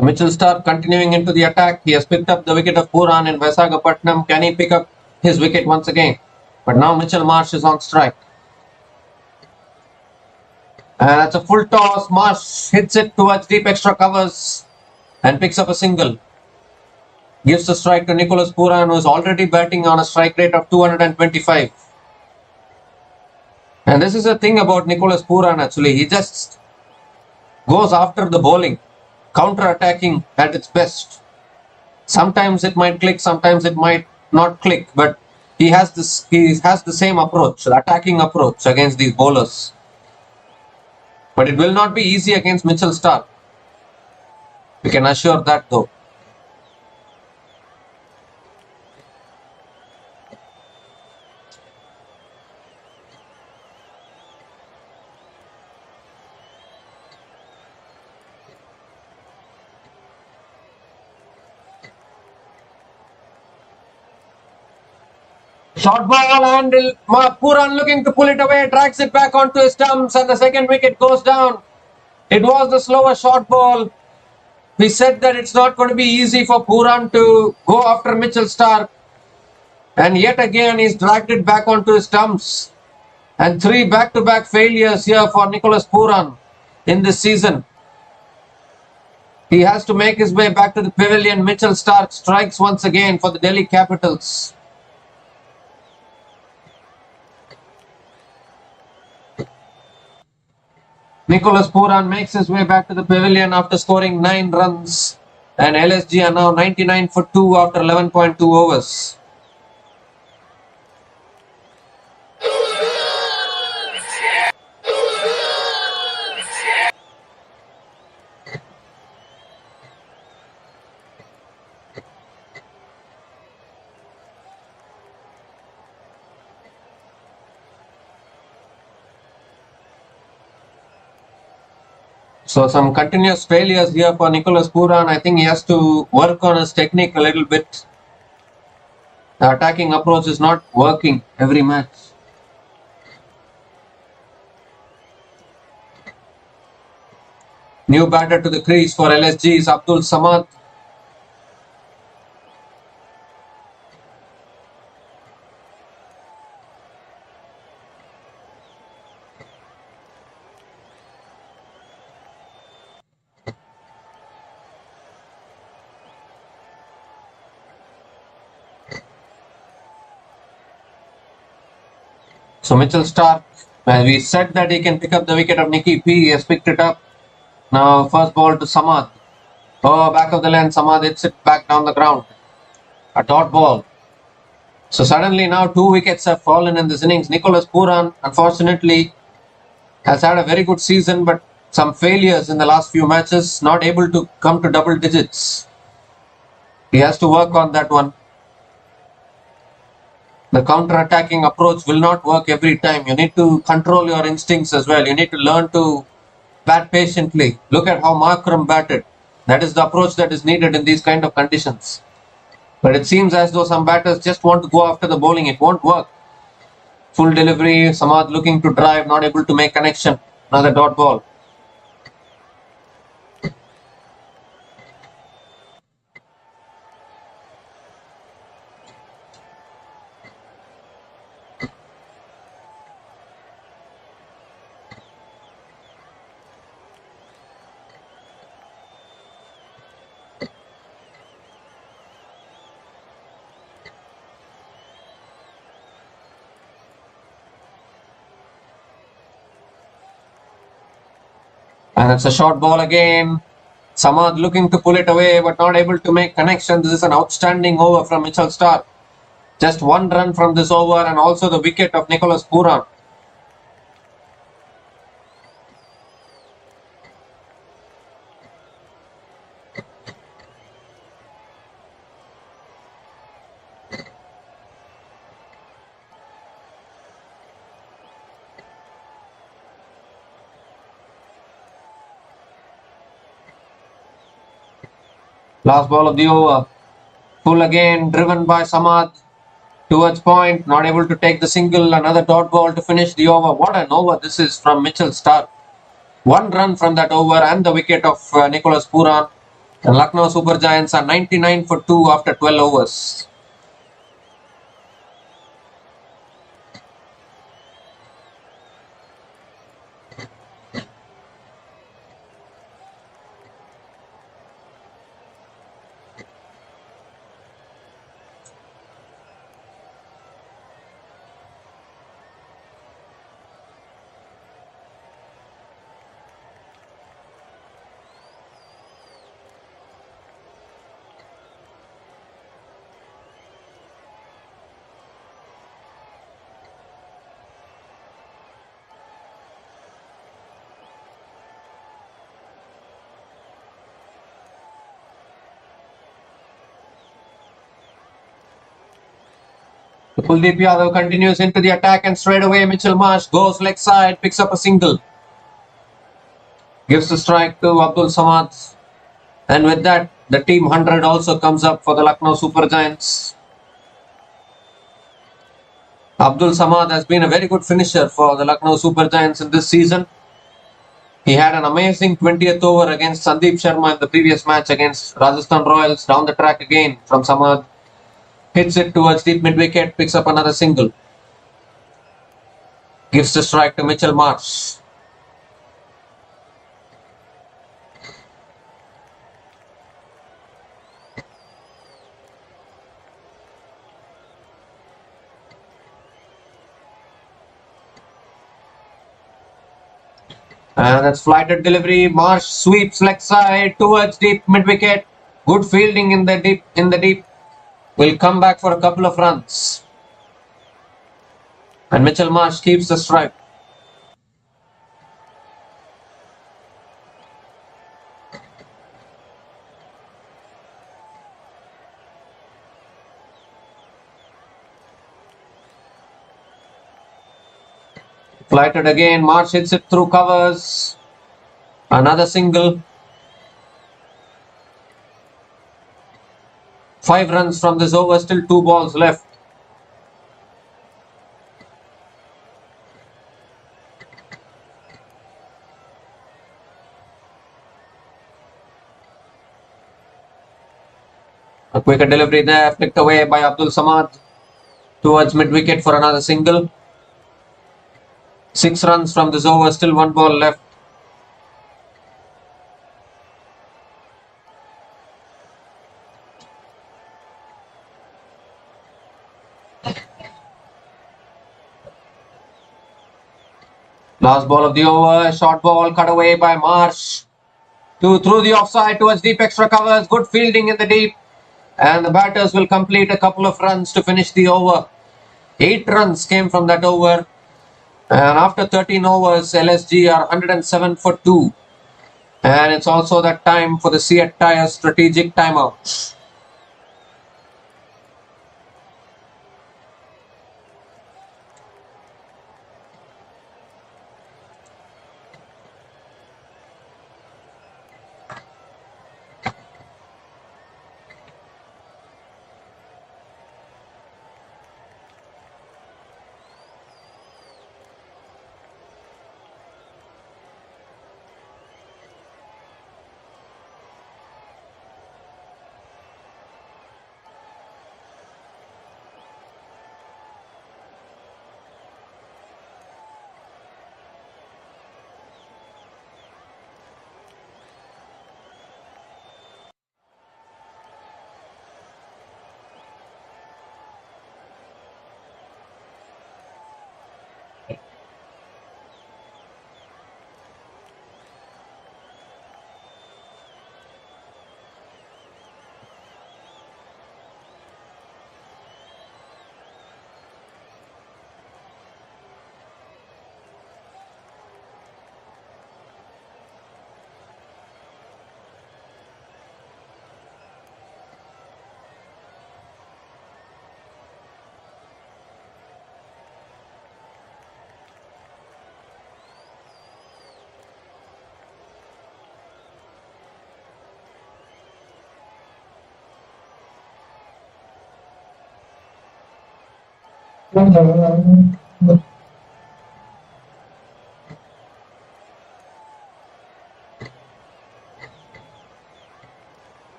Mitchell Stark continuing into the attack. He has picked up the wicket of Pooran in Visakhapatnam. Can he pick up his wicket once again? But now Mitchell Marsh is on strike. And that's a full toss. Marsh hits it towards deep extra covers and picks up a single. Gives the strike to Nicholas Pooran, who is already batting on a strike rate of 225. And this is the thing about Nicholas Pooran actually. He just goes after the bowling. Counter-attacking at its best. Sometimes it might click, sometimes it might not click, but He has the same approach, the attacking approach against these bowlers. But it will not be easy against Mitchell Starc. We can assure that though. Short ball and Puran looking to pull it away, drags it back onto his stumps and the second wicket goes down. It was the slower short ball. We said that it's not going to be easy for Puran to go after Mitchell Starc. And yet again he's dragged it back onto his stumps. And 3 back-to-back failures here for Nicholas Puran in this season. He has to make his way back to the pavilion. Mitchell Starc strikes once again for the Delhi Capitals. Nicholas Puran makes his way back to the pavilion after scoring 9 runs. And LSG are now 99 for 2 after 11.2 overs. So some continuous failures here for Nicholas Puran. I think he has to work on his technique a little bit. The attacking approach is not working every match. New batter to the crease for LSG is Abdul Samad. So Mitchell Starc, as we said that he can pick up the wicket of Nicky P, he has picked it up. Now first ball to Samad. Oh, back of the lane, Samad hits it back down the ground. A dot ball. So suddenly now 2 wickets have fallen in this innings. Nicholas Puran, unfortunately, has had a very good season, but some failures in the last few matches, not able to come to double digits. He has to work on that one. The counter-attacking approach will not work every time. You need to control your instincts as well. You need to learn to bat patiently. Look at how Markram batted. That is the approach that is needed in these kind of conditions. But it seems as though some batters just want to go after the bowling. It won't work. Full delivery. Samad looking to drive, not able to make connection. Another dot ball. And it's a short ball again. Samad looking to pull it away but not able to make connection. This is an outstanding over from Mitchell Starc. Just 1 run from this over and also the wicket of Nicholas Puran. Last ball of the over. Full again, driven by Samad towards point, not able to take the single. Another dot ball to finish the over. What an over this is from Mitchell Starc. 1 run from that over and the wicket of Nicholas Puran. And Lucknow Supergiants are 99 for 2 after 12 overs. Kuldeep Yadav continues into the attack and straight away Mitchell Marsh goes leg side, picks up a single. Gives the strike to Abdul Samad. And with that, the team 100 also comes up for the Lucknow Super Giants. Abdul Samad has been a very good finisher for the Lucknow Super Giants in this season. He had an amazing 20th over against Sandeep Sharma in the previous match against Rajasthan Royals. Down the track again from Samad. Hits it towards deep mid-wicket, picks up another single. Gives the strike to Mitchell Marsh. And that's flighted delivery. Marsh sweeps leg side towards deep mid-wicket. Good fielding in the deep. Will come back for a couple of runs. And Mitchell Marsh keeps the strike. Flighted again. Marsh hits it through covers. Another single. 5 runs from this over. Still 2 balls left. A quicker delivery there. Flicked away by Abdul Samad. Towards mid-wicket for another single. 6 runs from this over. Still 1 ball left. Last ball of the over. Short ball cut away by Marsh. Through the offside towards deep extra covers. Good fielding in the deep. And the batters will complete a couple of runs to finish the over. 8 runs came from that over. And after 13 overs, LSG are 107 for 2. And it's also that time for the Seat Tyres strategic timeout.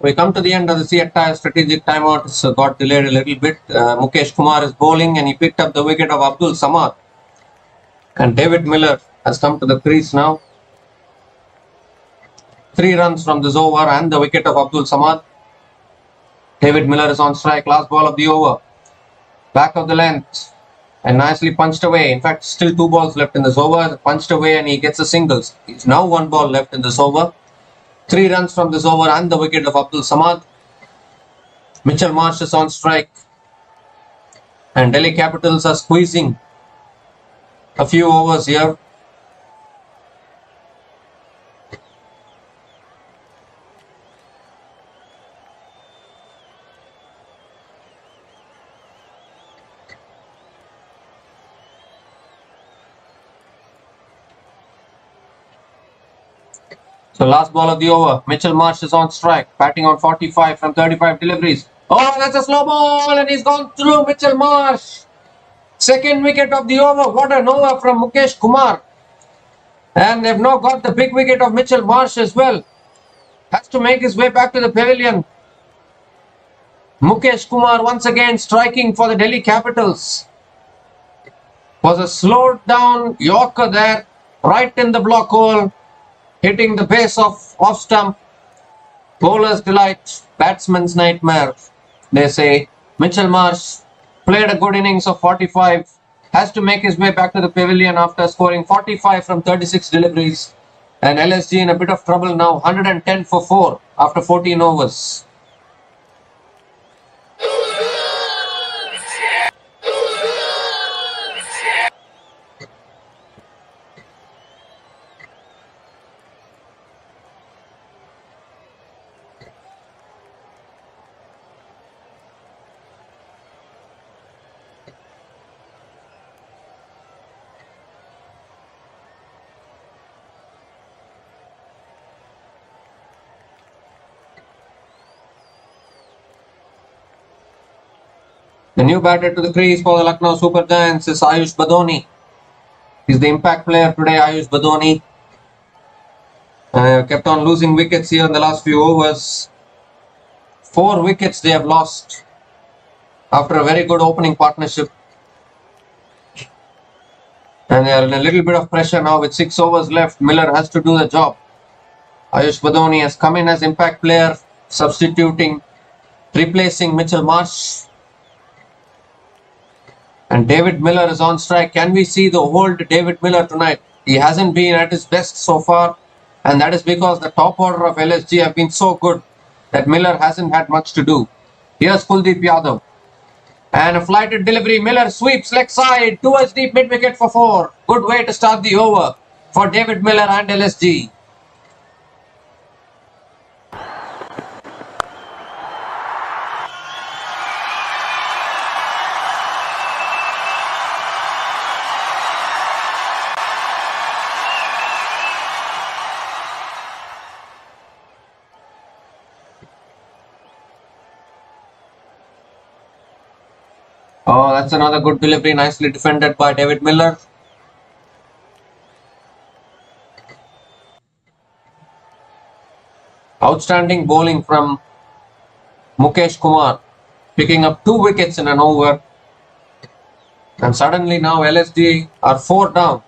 We come to the end of the entire strategic timeout. It's got delayed a little bit. Mukesh Kumar is bowling and he picked up the wicket of Abdul Samad. And David Miller has come to the crease now. 3 runs from this over and the wicket of Abdul Samad. David Miller is on strike. Last ball of the over. Back of the length. And nicely punched away. In fact, still 2 balls left in this over. Punched away and he gets a singles. It's now 1 ball left in this over. 3 runs from this over and the wicket of Abdul Samad. Mitchell Marsh is on strike. And Delhi Capitals are squeezing a few overs here. So last ball of the over, Mitchell Marsh is on strike, batting on 45 from 35 deliveries. Oh, that's a slow ball and he's gone through. Mitchell Marsh. Second wicket of the over. What an over from Mukesh Kumar. And they've now got the big wicket of Mitchell Marsh as well. Has to make his way back to the pavilion. Mukesh Kumar once again striking for the Delhi Capitals. Was a slowed down Yorker there, right in the block hole. Hitting the base of off stump. Bowler's delight, batsman's nightmare. They say Mitchell Marsh played a good innings of 45. Has to make his way back to the pavilion after scoring 45 from 36 deliveries. And LSG in a bit of trouble now. 110 for 4 after 14 overs. The new batter to the crease for the Lucknow Supergiants is Ayush Badoni. He's the impact player today, Ayush Badoni. Kept on losing wickets here in the last few overs. 4 wickets they have lost after a very good opening partnership. And they are in a little bit of pressure now with 6 overs left. Miller has to do the job. Ayush Badoni has come in as impact player, substituting, replacing Mitchell Marsh. And David Miller is on strike. Can we see the old David Miller tonight? He hasn't been at his best so far. And that is because the top order of LSG have been so good that Miller hasn't had much to do. Here's Kuldeep Yadav. And a flighted delivery. Miller sweeps leg side towards deep mid wicket for 4. Good way to start the over for David Miller and LSG. Oh, that's another good delivery, nicely defended by David Miller. Outstanding bowling from Mukesh Kumar, picking up 2 wickets in an over. And suddenly now LSG are 4 down.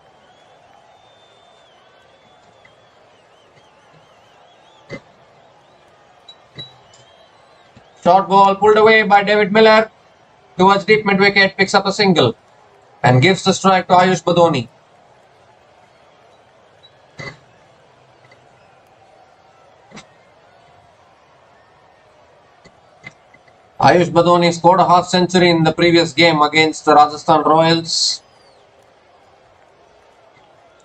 Short ball pulled away by David Miller. Towards deep mid wicket, picks up a single and gives the strike to Ayush Badoni. Ayush Badoni scored a half century in the previous game against the Rajasthan Royals.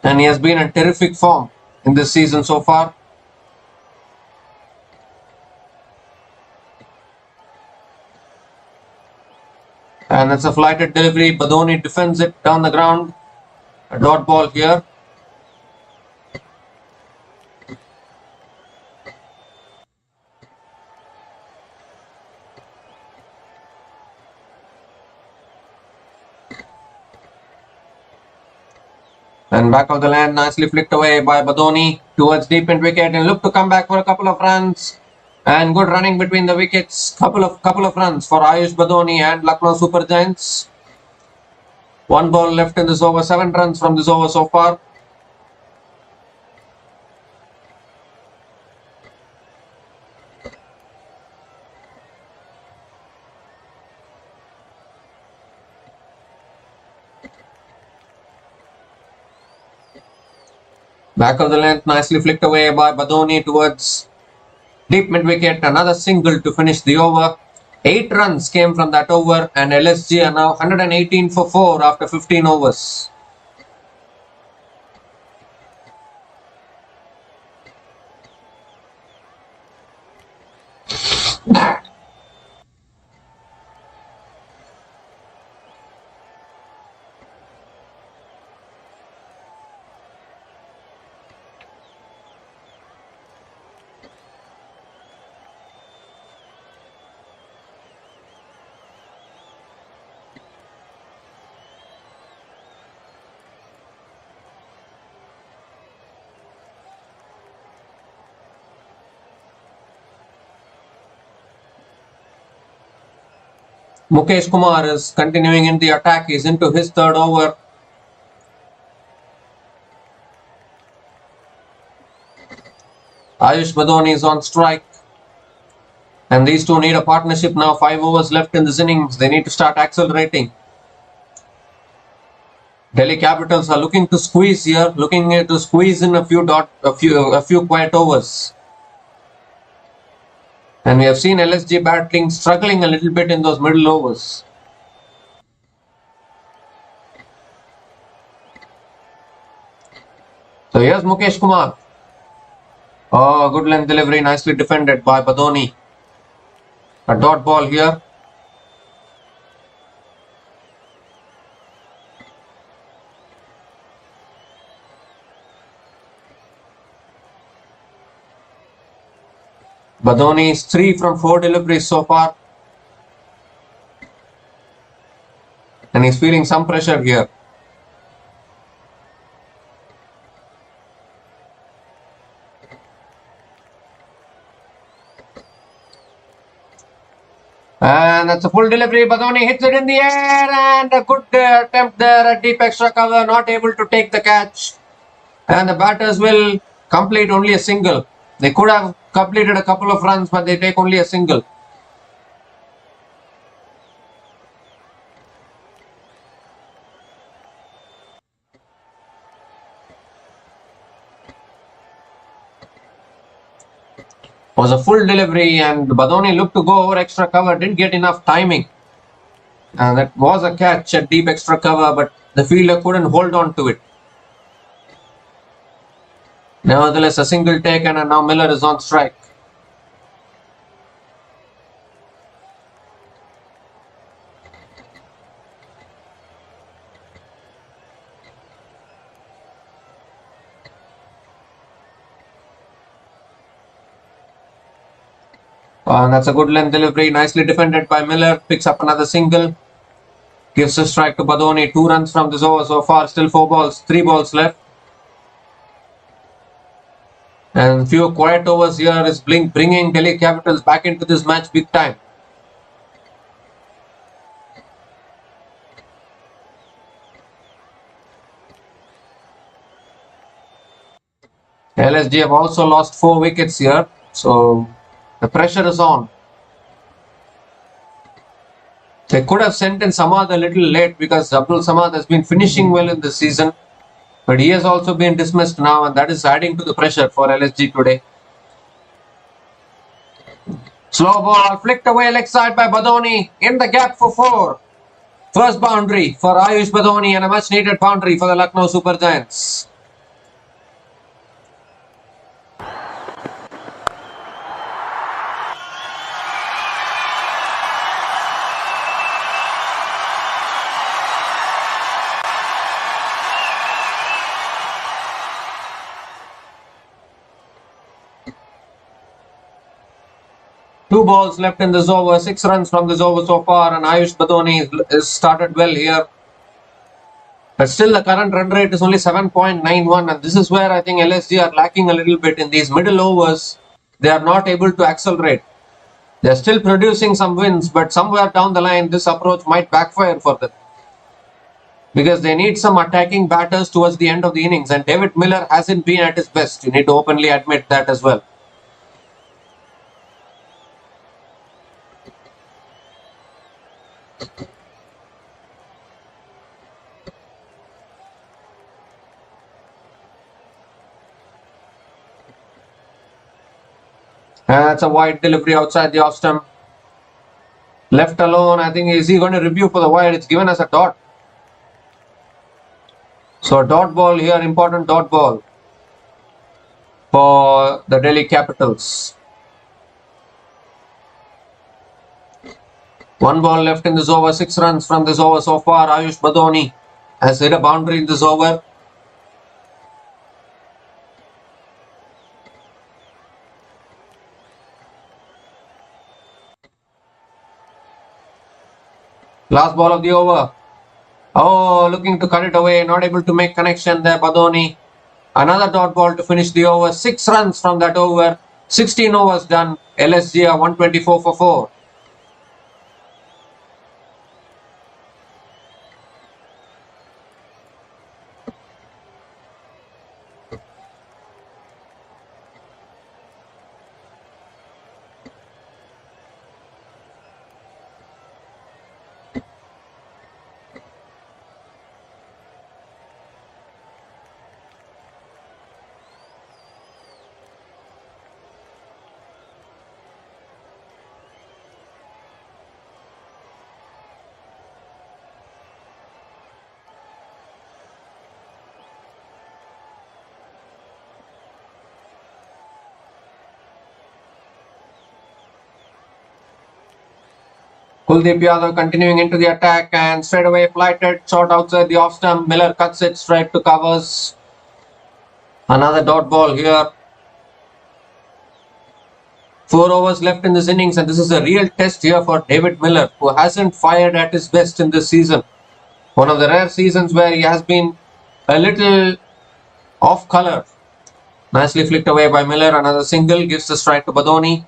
And he has been in terrific form in this season so far. And it's a flighted delivery. Badoni defends it down the ground. A dot ball here. And back of the land, nicely flicked away by Badoni towards deep mid wicket and look to come back for a couple of runs. And good running between the wickets. Couple of runs for Ayush Badoni and Lucknow Super Giants. One ball left in this over. 7 runs from this over so far. Back of the length, nicely flicked away by Badoni towards deep mid-wicket. Another single to finish the over. 8 runs came from that over, and LSG are now 118 for 4 after 15 overs. Mukesh Kumar is continuing in the attack. He's into his 3rd over. Ayush Badoni is on strike. And these two need a partnership now. 5 overs left in this innings. They need to start accelerating. Delhi Capitals are looking to squeeze here, looking to squeeze in a few quiet overs. And we have seen LSG batting struggling a little bit in those middle overs. So here's Mukesh Kumar. Oh, good length delivery, nicely defended by Badoni. A dot ball here. Badoni is 3 from 4 deliveries so far. And he's feeling some pressure here. And that's a full delivery. Badoni hits it in the air, and a good attempt there at deep extra cover. Not able to take the catch. And the batters will complete only a single. They could have completed a couple of runs, but they take only a single. Was a full delivery, and Badoni looked to go over extra cover, didn't get enough timing. And that was a catch at deep extra cover, but the fielder couldn't hold on to it. Nevertheless, a single taken, and now Miller is on strike. And that's a good length delivery, nicely defended by Miller. Picks up another single. Gives a strike to Badoni. 2 runs from this over so far. Still 3 balls left. And few quiet overs here is bringing Delhi Capitals back into this match big time. LSG have also lost 4 wickets here. So the pressure is on. They could have sent in Samad a little late because Abdul Samad has been finishing well in this season. But he has also been dismissed now, and that is adding to the pressure for LSG today. Slow ball flicked away leg side by Badoni. In the gap for 4. First boundary for Ayush Badoni and a much needed boundary for the Lucknow Super Giants. Two balls left in this over, 6 runs from this over so far, and Ayush Badoni has started well here. But still the current run rate is only 7.91, and this is where I think LSG are lacking a little bit in these middle overs. they are not able to accelerate. They are still producing some wins, but somewhere down the line, this approach might backfire for them because they need some attacking batters towards the end of the innings, and David Miller hasn't been at his best. You need to openly admit that as well. That's a wide delivery outside the off stump. Left alone, I think, is he going to review for the wide? It's given as a dot. So a dot ball here, important dot ball for the Delhi Capitals. 1 ball left in this over, 6 runs from this over so far. Ayush Badoni has hit a boundary in this over. Last ball of the over. Oh, looking to cut it away, not able to make connection there, Badoni. Another dot ball to finish the over. 6 runs from that over. 16 overs done. LSG 124 for 4. Kuldeep Yadav continuing into the attack and straight away flighted, shot outside the off stump. Miller cuts it straight to covers. Another dot ball here. 4 overs left in this innings, and this is a real test here for David Miller, who hasn't fired at his best in this season. One of the rare seasons where he has been a little off color. Nicely flicked away by Miller. Another single gives the strike to Badoni.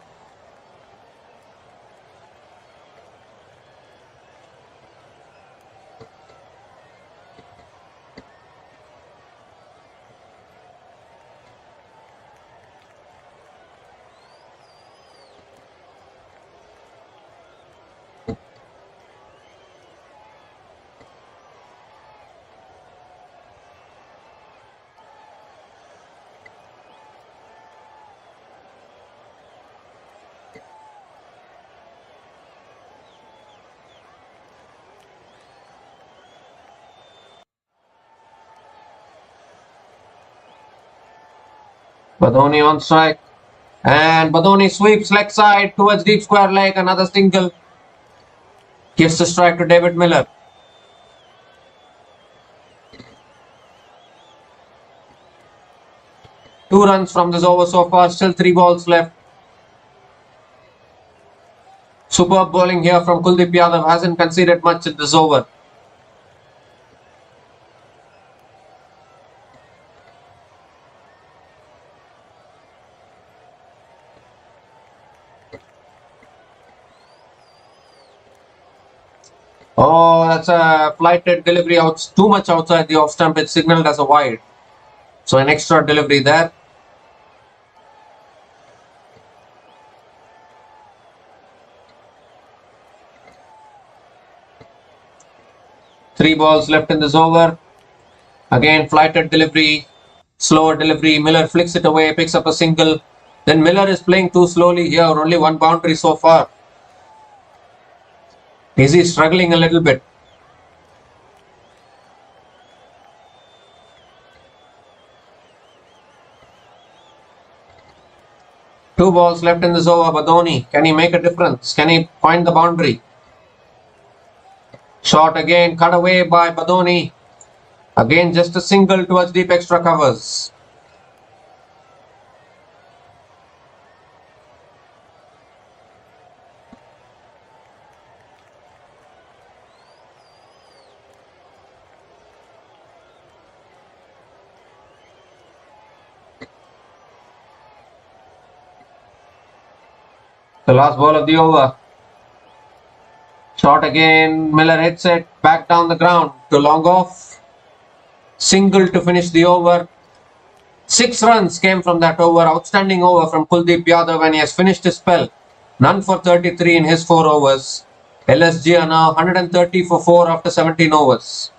Badoni on strike. And Badoni sweeps leg side towards deep square leg. Another single gives the strike to David Miller. Two runs from this over so far. Still 3 balls left. Superb bowling here from Kuldeep Yadav. Hasn't conceded much in this over. Oh, that's a flighted delivery out, too much outside the off stump. It's signaled as a wide. So an extra delivery there. Three balls left in this over. Again, flighted delivery, slower delivery. Miller flicks it away, picks up a single. Then Miller is playing too slowly here. Only 1 boundary so far. Is he struggling a little bit? Two balls left in this over. Badoni, can he make a difference? Can he find the boundary? Shot again, cut away by Badoni. Again, just a single towards deep extra covers. The last ball of the over. Shot again. Miller hits it back down the ground to long off. Single to finish the over. 6 runs came from that over. Outstanding over from Kuldeep Yadav, and he has finished his spell. None for 33 in his 4 overs. LSG are now 130 for 4 after 17 overs.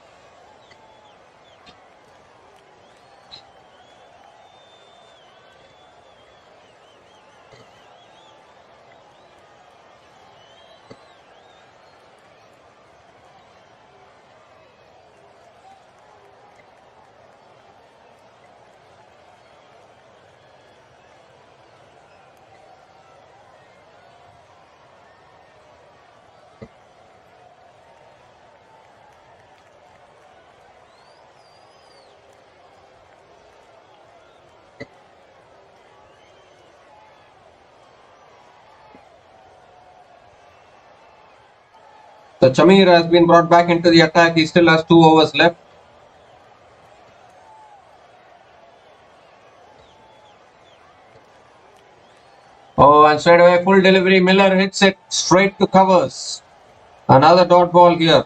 So Chamir has been brought back into the attack. He still has 2 overs left. Oh, and straight away full delivery. Miller hits it straight to covers. Another dot ball here.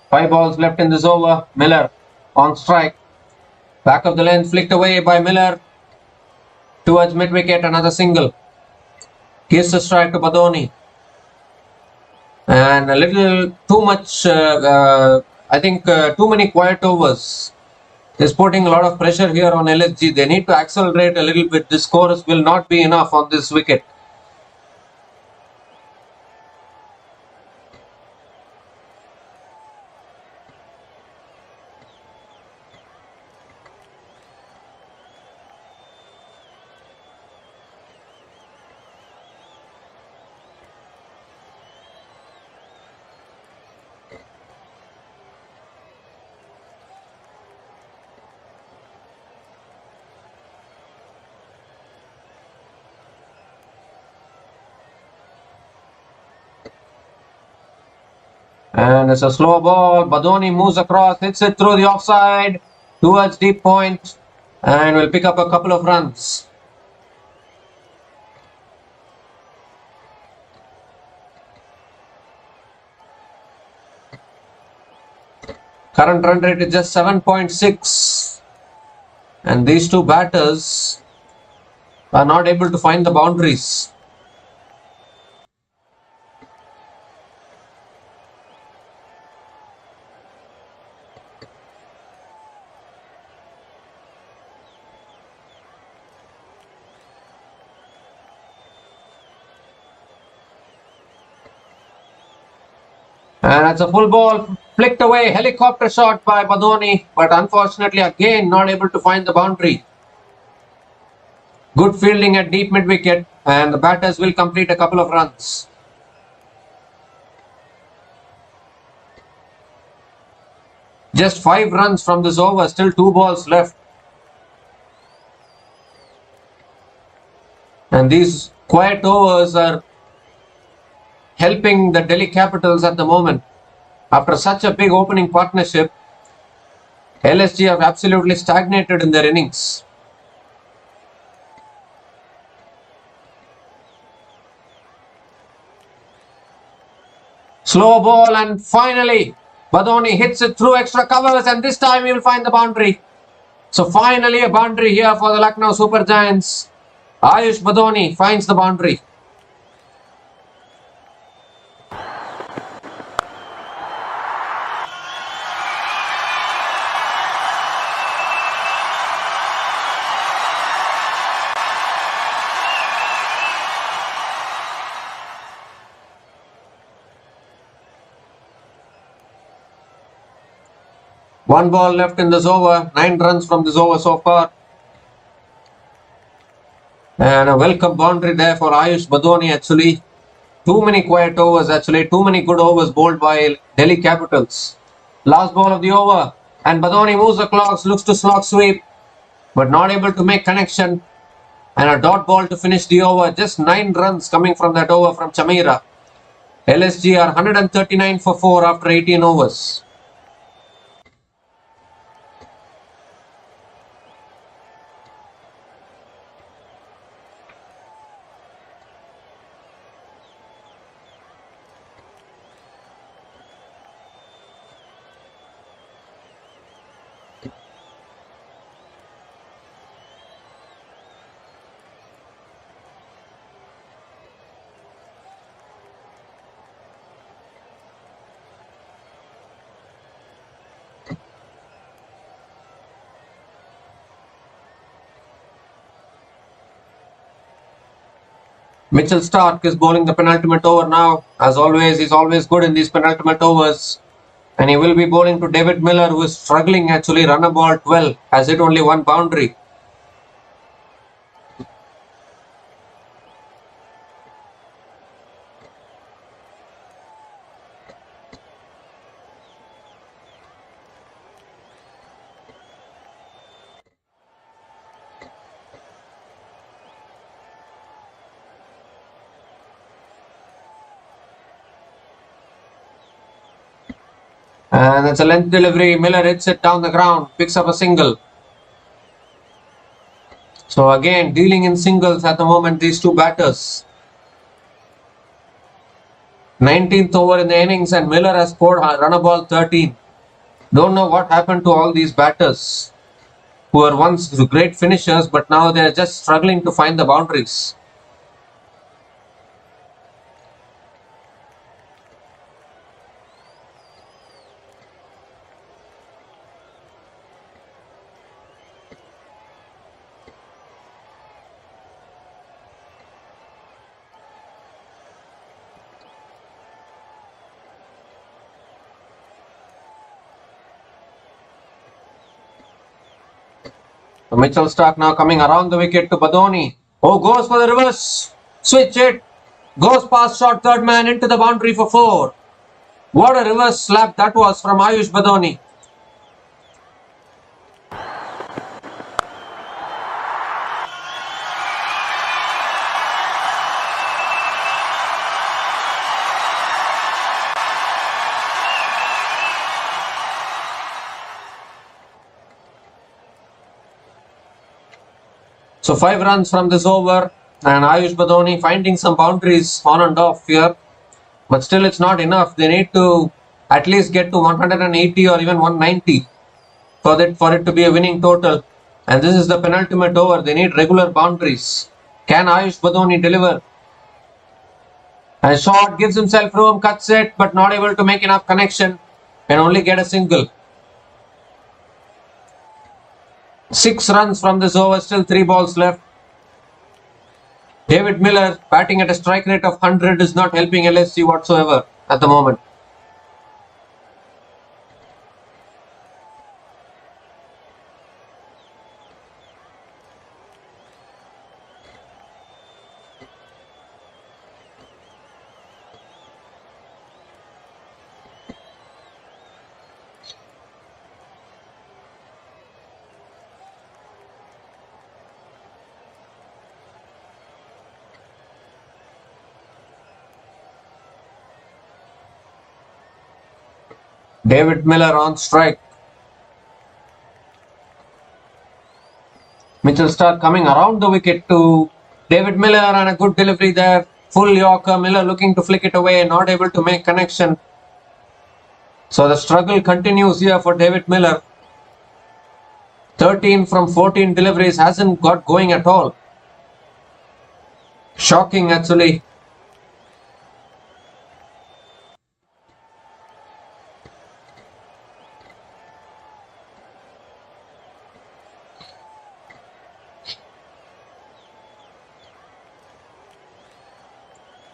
Five balls left in this over. Miller on strike. Back of the length flicked away by Miller. Towards mid wicket, another single. Gives the strike to Badoni. And a little too much, I think too many quiet overs is putting a lot of pressure here on LSG. They need to accelerate a little bit. This scores will not be enough on this wicket. And it's a slow ball. Badoni moves across, hits it through the offside towards deep point, and will pick up a couple of runs. Current run rate is just 7.6, and these two batters are not able to find the boundaries. And it's a full ball, flicked away, helicopter shot by Badoni, but unfortunately again not able to find the boundary. Good fielding at deep mid wicket, and the batters will complete a couple of runs. Just 5 runs from this over, still 2 balls left. And these quiet overs are helping the Delhi Capitals at the moment. After such a big opening partnership, LSG have absolutely stagnated in their innings. Slow ball, and finally Badoni hits it through extra covers, and this time he will find the boundary. So finally a boundary here for the Lucknow Supergiants. Ayush Badoni finds the boundary. One ball left in this over. 9 runs from this over so far. And a welcome boundary there for Ayush Badoni actually. Too many quiet overs actually. Too many good overs bowled by Delhi Capitals. Last ball of the over. And Badoni moves the clocks, looks to slog sweep. But not able to make connection. And a dot ball to finish the over. Just 9 runs coming from that over from Chamira. LSG are 139 for 4 after 18 overs. Mitchell Stark is bowling the penultimate over now. As always, he's always good in these penultimate overs. And he will be bowling to David Miller, who is struggling actually. Run a ball 12, has hit only one boundary. And it's a length delivery. Miller hits it down the ground, picks up a single. So again, dealing in singles at the moment, these two batters. 19th over in the innings and Miller has scored run a ball 13. Don't know what happened to all these batters who were once great finishers, but now they're just struggling to find the boundaries. So Mitchell Stark now coming around the wicket to Badoni. Oh, goes for the reverse. Switch it. Goes past short third man into the boundary for 4. What a reverse slap that was from Ayush Badoni. So 5 runs from this over and Ayush Badoni finding some boundaries on and off here. But still it's not enough. They need to at least get to 180 or even 190 for it to be a winning total. And this is the penultimate over. They need regular boundaries. Can Ayush Badoni deliver? A shot, gives himself room, cuts it, but not able to make enough connection. Can only get a single. 6 runs from this over, still 3 balls left. David Miller batting at a strike rate of 100 is not helping LSG whatsoever at the moment. David Miller on strike. Mitchell Stark coming around the wicket to David Miller and a good delivery there. Full Yorker. Miller looking to flick it away, not able to make connection. So the struggle continues here for David Miller. 13 from 14 deliveries, hasn't got going at all. Shocking actually.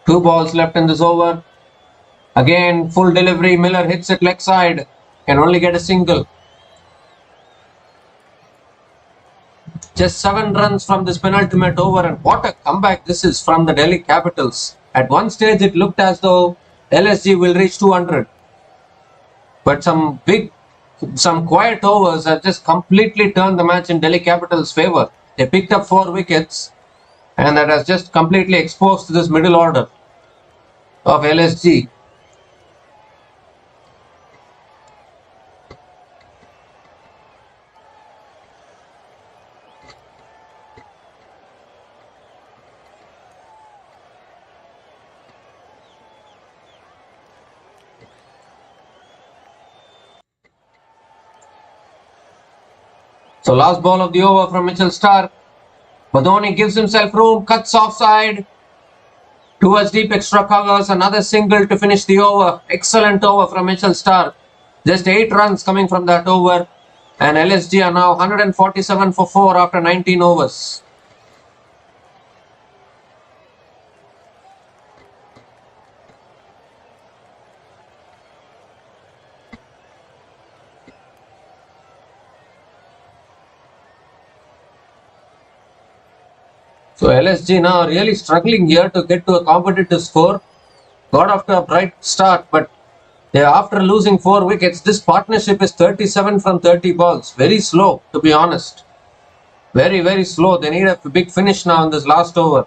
Two balls left in this over. Again, full delivery. Miller hits it leg side. Can only get a single. Just 7 runs from this penultimate over, and what a comeback this is from the Delhi Capitals. At one stage it looked as though LSG will reach 200, but some quiet overs have just completely turned the match in Delhi Capitals' favour. They picked up 4 wickets, and that has just completely exposed this middle order of LSG. So last ball of the over from Mitchell Starc. Badoni gives himself room, cuts offside towards deep extra covers. Another single to finish the over. Excellent over from Mitchell Starc. Just 8 runs coming from that over. And LSG are now 147 for 4 after 19 overs. So LSG now really struggling here to get to a competitive score. Got off to a bright start, but after losing 4 wickets, this partnership is 37 from 30 balls. Very slow, to be honest. Very, very slow. They need a big finish now in this last over.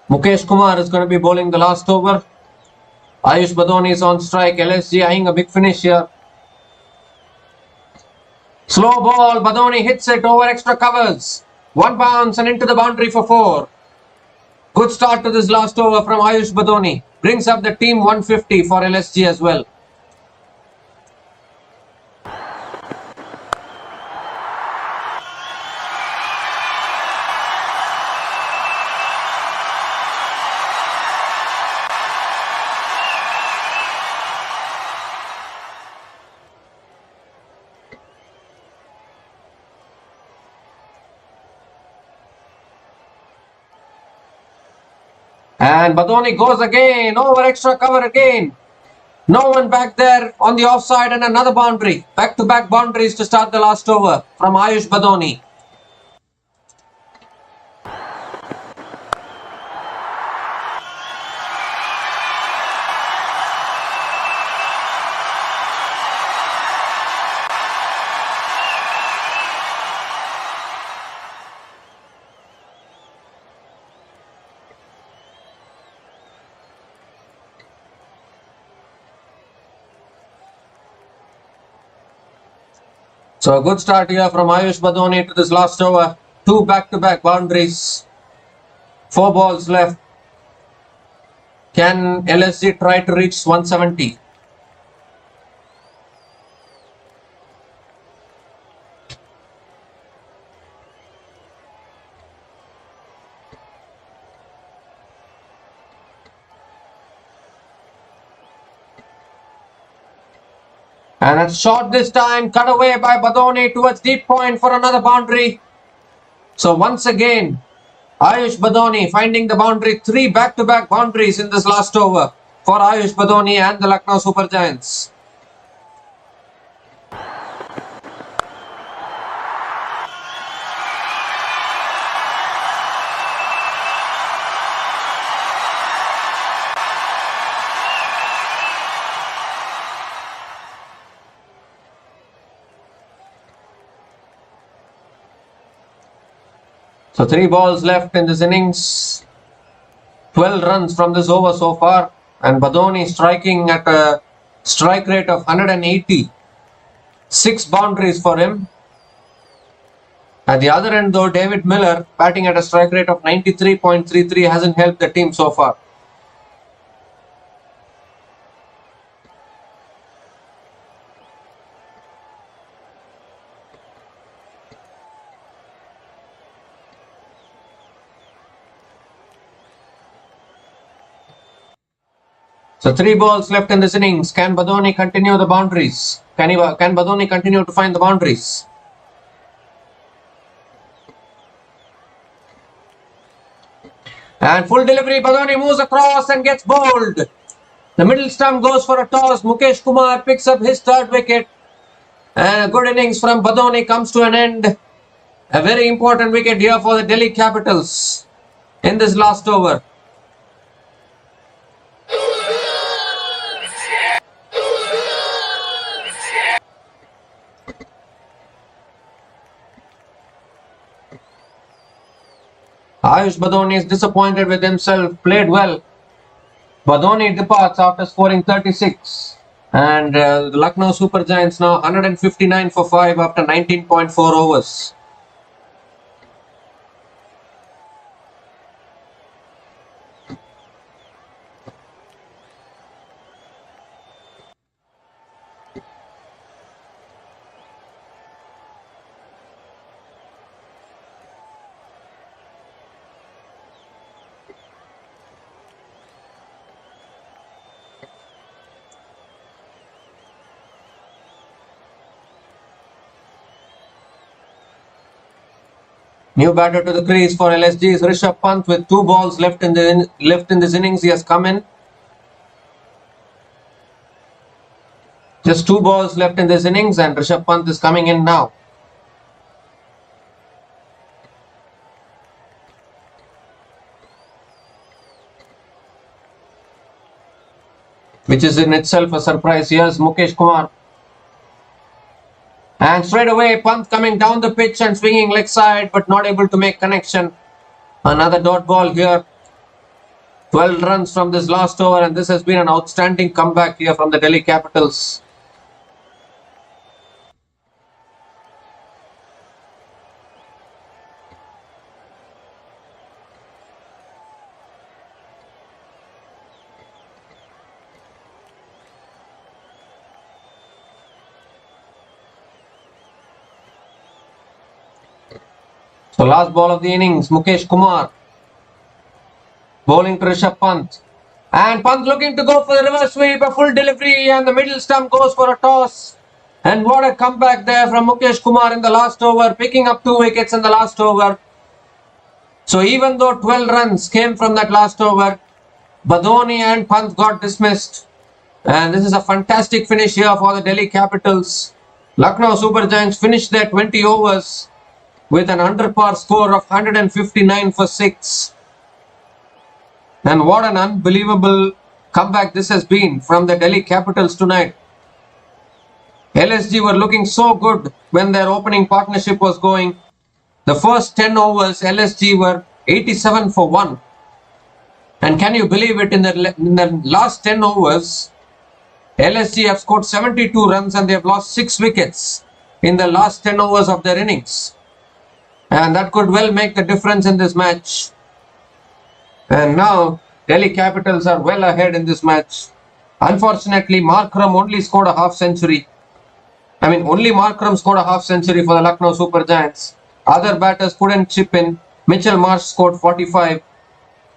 Mukesh Kumar is going to be bowling the last over. Ayush Badoni is on strike. LSG eyeing a big finish here. Slow ball. Badoni hits it over extra covers. 1 bounce and into the boundary for 4. Good start to this last over from Ayush Badoni. Brings up the team 150 for LSG as well. And Badoni goes again, over extra cover again. No one back there on the offside and another boundary. Back-to-back boundaries to start the last over from Ayush Badoni. So a good start here from Ayush Badoni to this last over. 2 back-to-back boundaries. 4 balls left. Can LSG try to reach 170? And it's short this time, cut away by Badoni towards deep point for another boundary. So once again, Ayush Badoni finding the boundary. 3 back-to-back boundaries in this last over for Ayush Badoni and the Lucknow Supergiants. So 3 balls left in this innings. 12 runs from this over so far. And Badoni striking at a strike rate of 180. 6 boundaries for him. At the other end though, David Miller batting at a strike rate of 93.33 hasn't helped the team so far. So 3 balls left in this innings. Can Badoni continue the boundaries? Can Badoni continue to find the boundaries? And full delivery, Badoni moves across and gets bowled. The middle stump goes for a toss. Mukesh Kumar picks up his third wicket. And a good innings from Badoni comes to an end. A very important wicket here for the Delhi Capitals in this last over. Ayush Badoni is disappointed with himself, played well. Badoni departs after scoring 36. And the Lucknow Super Giants now 159 for 5 after 19.4 overs. New batter to the crease for LSG is Rishabh Pant with 2 balls left in this innings. He has come in. Just 2 balls left in this innings and Rishabh Pant is coming in now. Which is in itself a surprise. Here's Mukesh Kumar. And straight away, Pant coming down the pitch and swinging leg side, but not able to make connection. Another dot ball here. 12 runs from this last over, and this has been an outstanding comeback here from the Delhi Capitals. So last ball of the innings, Mukesh Kumar bowling to Rishabh Pant. And Pant looking to go for the reverse sweep, a full delivery, and the middle stump goes for a toss. And what a comeback there from Mukesh Kumar in the last over, picking up 2 wickets in the last over. So even though 12 runs came from that last over, Badoni and Pant got dismissed. And this is a fantastic finish here for the Delhi Capitals. Lucknow Super Giants finished their 20 overs with an under par score of 159 for 6. And what an unbelievable comeback this has been from the Delhi Capitals tonight. LSG were looking so good when their opening partnership was going. The first 10 overs, LSG were 87 for 1. And can you believe it, in the last 10 overs, LSG have scored 72 runs and they have lost 6 wickets in the last 10 overs of their innings. And that could well make the difference in this match. And now Delhi Capitals are well ahead in this match. Unfortunately, Markram only scored a half century. Only Markram scored a half century for the Lucknow Super Giants. Other batters couldn't chip in. Mitchell Marsh scored 45.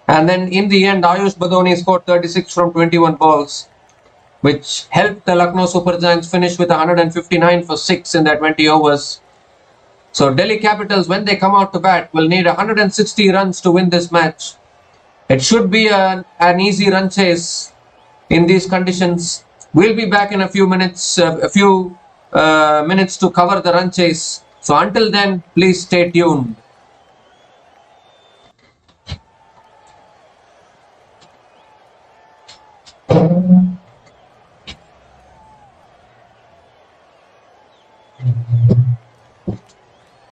And then in the end, Ayush Badoni scored 36 from 21 balls, which helped the Lucknow Super Giants finish with 159 for 6 in their 20 overs. So Delhi Capitals, when they come out to bat, will need 160 runs to win this match. It should be an easy run chase in these conditions. We'll be back in a few minutes to cover the run chase. So until then, please stay tuned.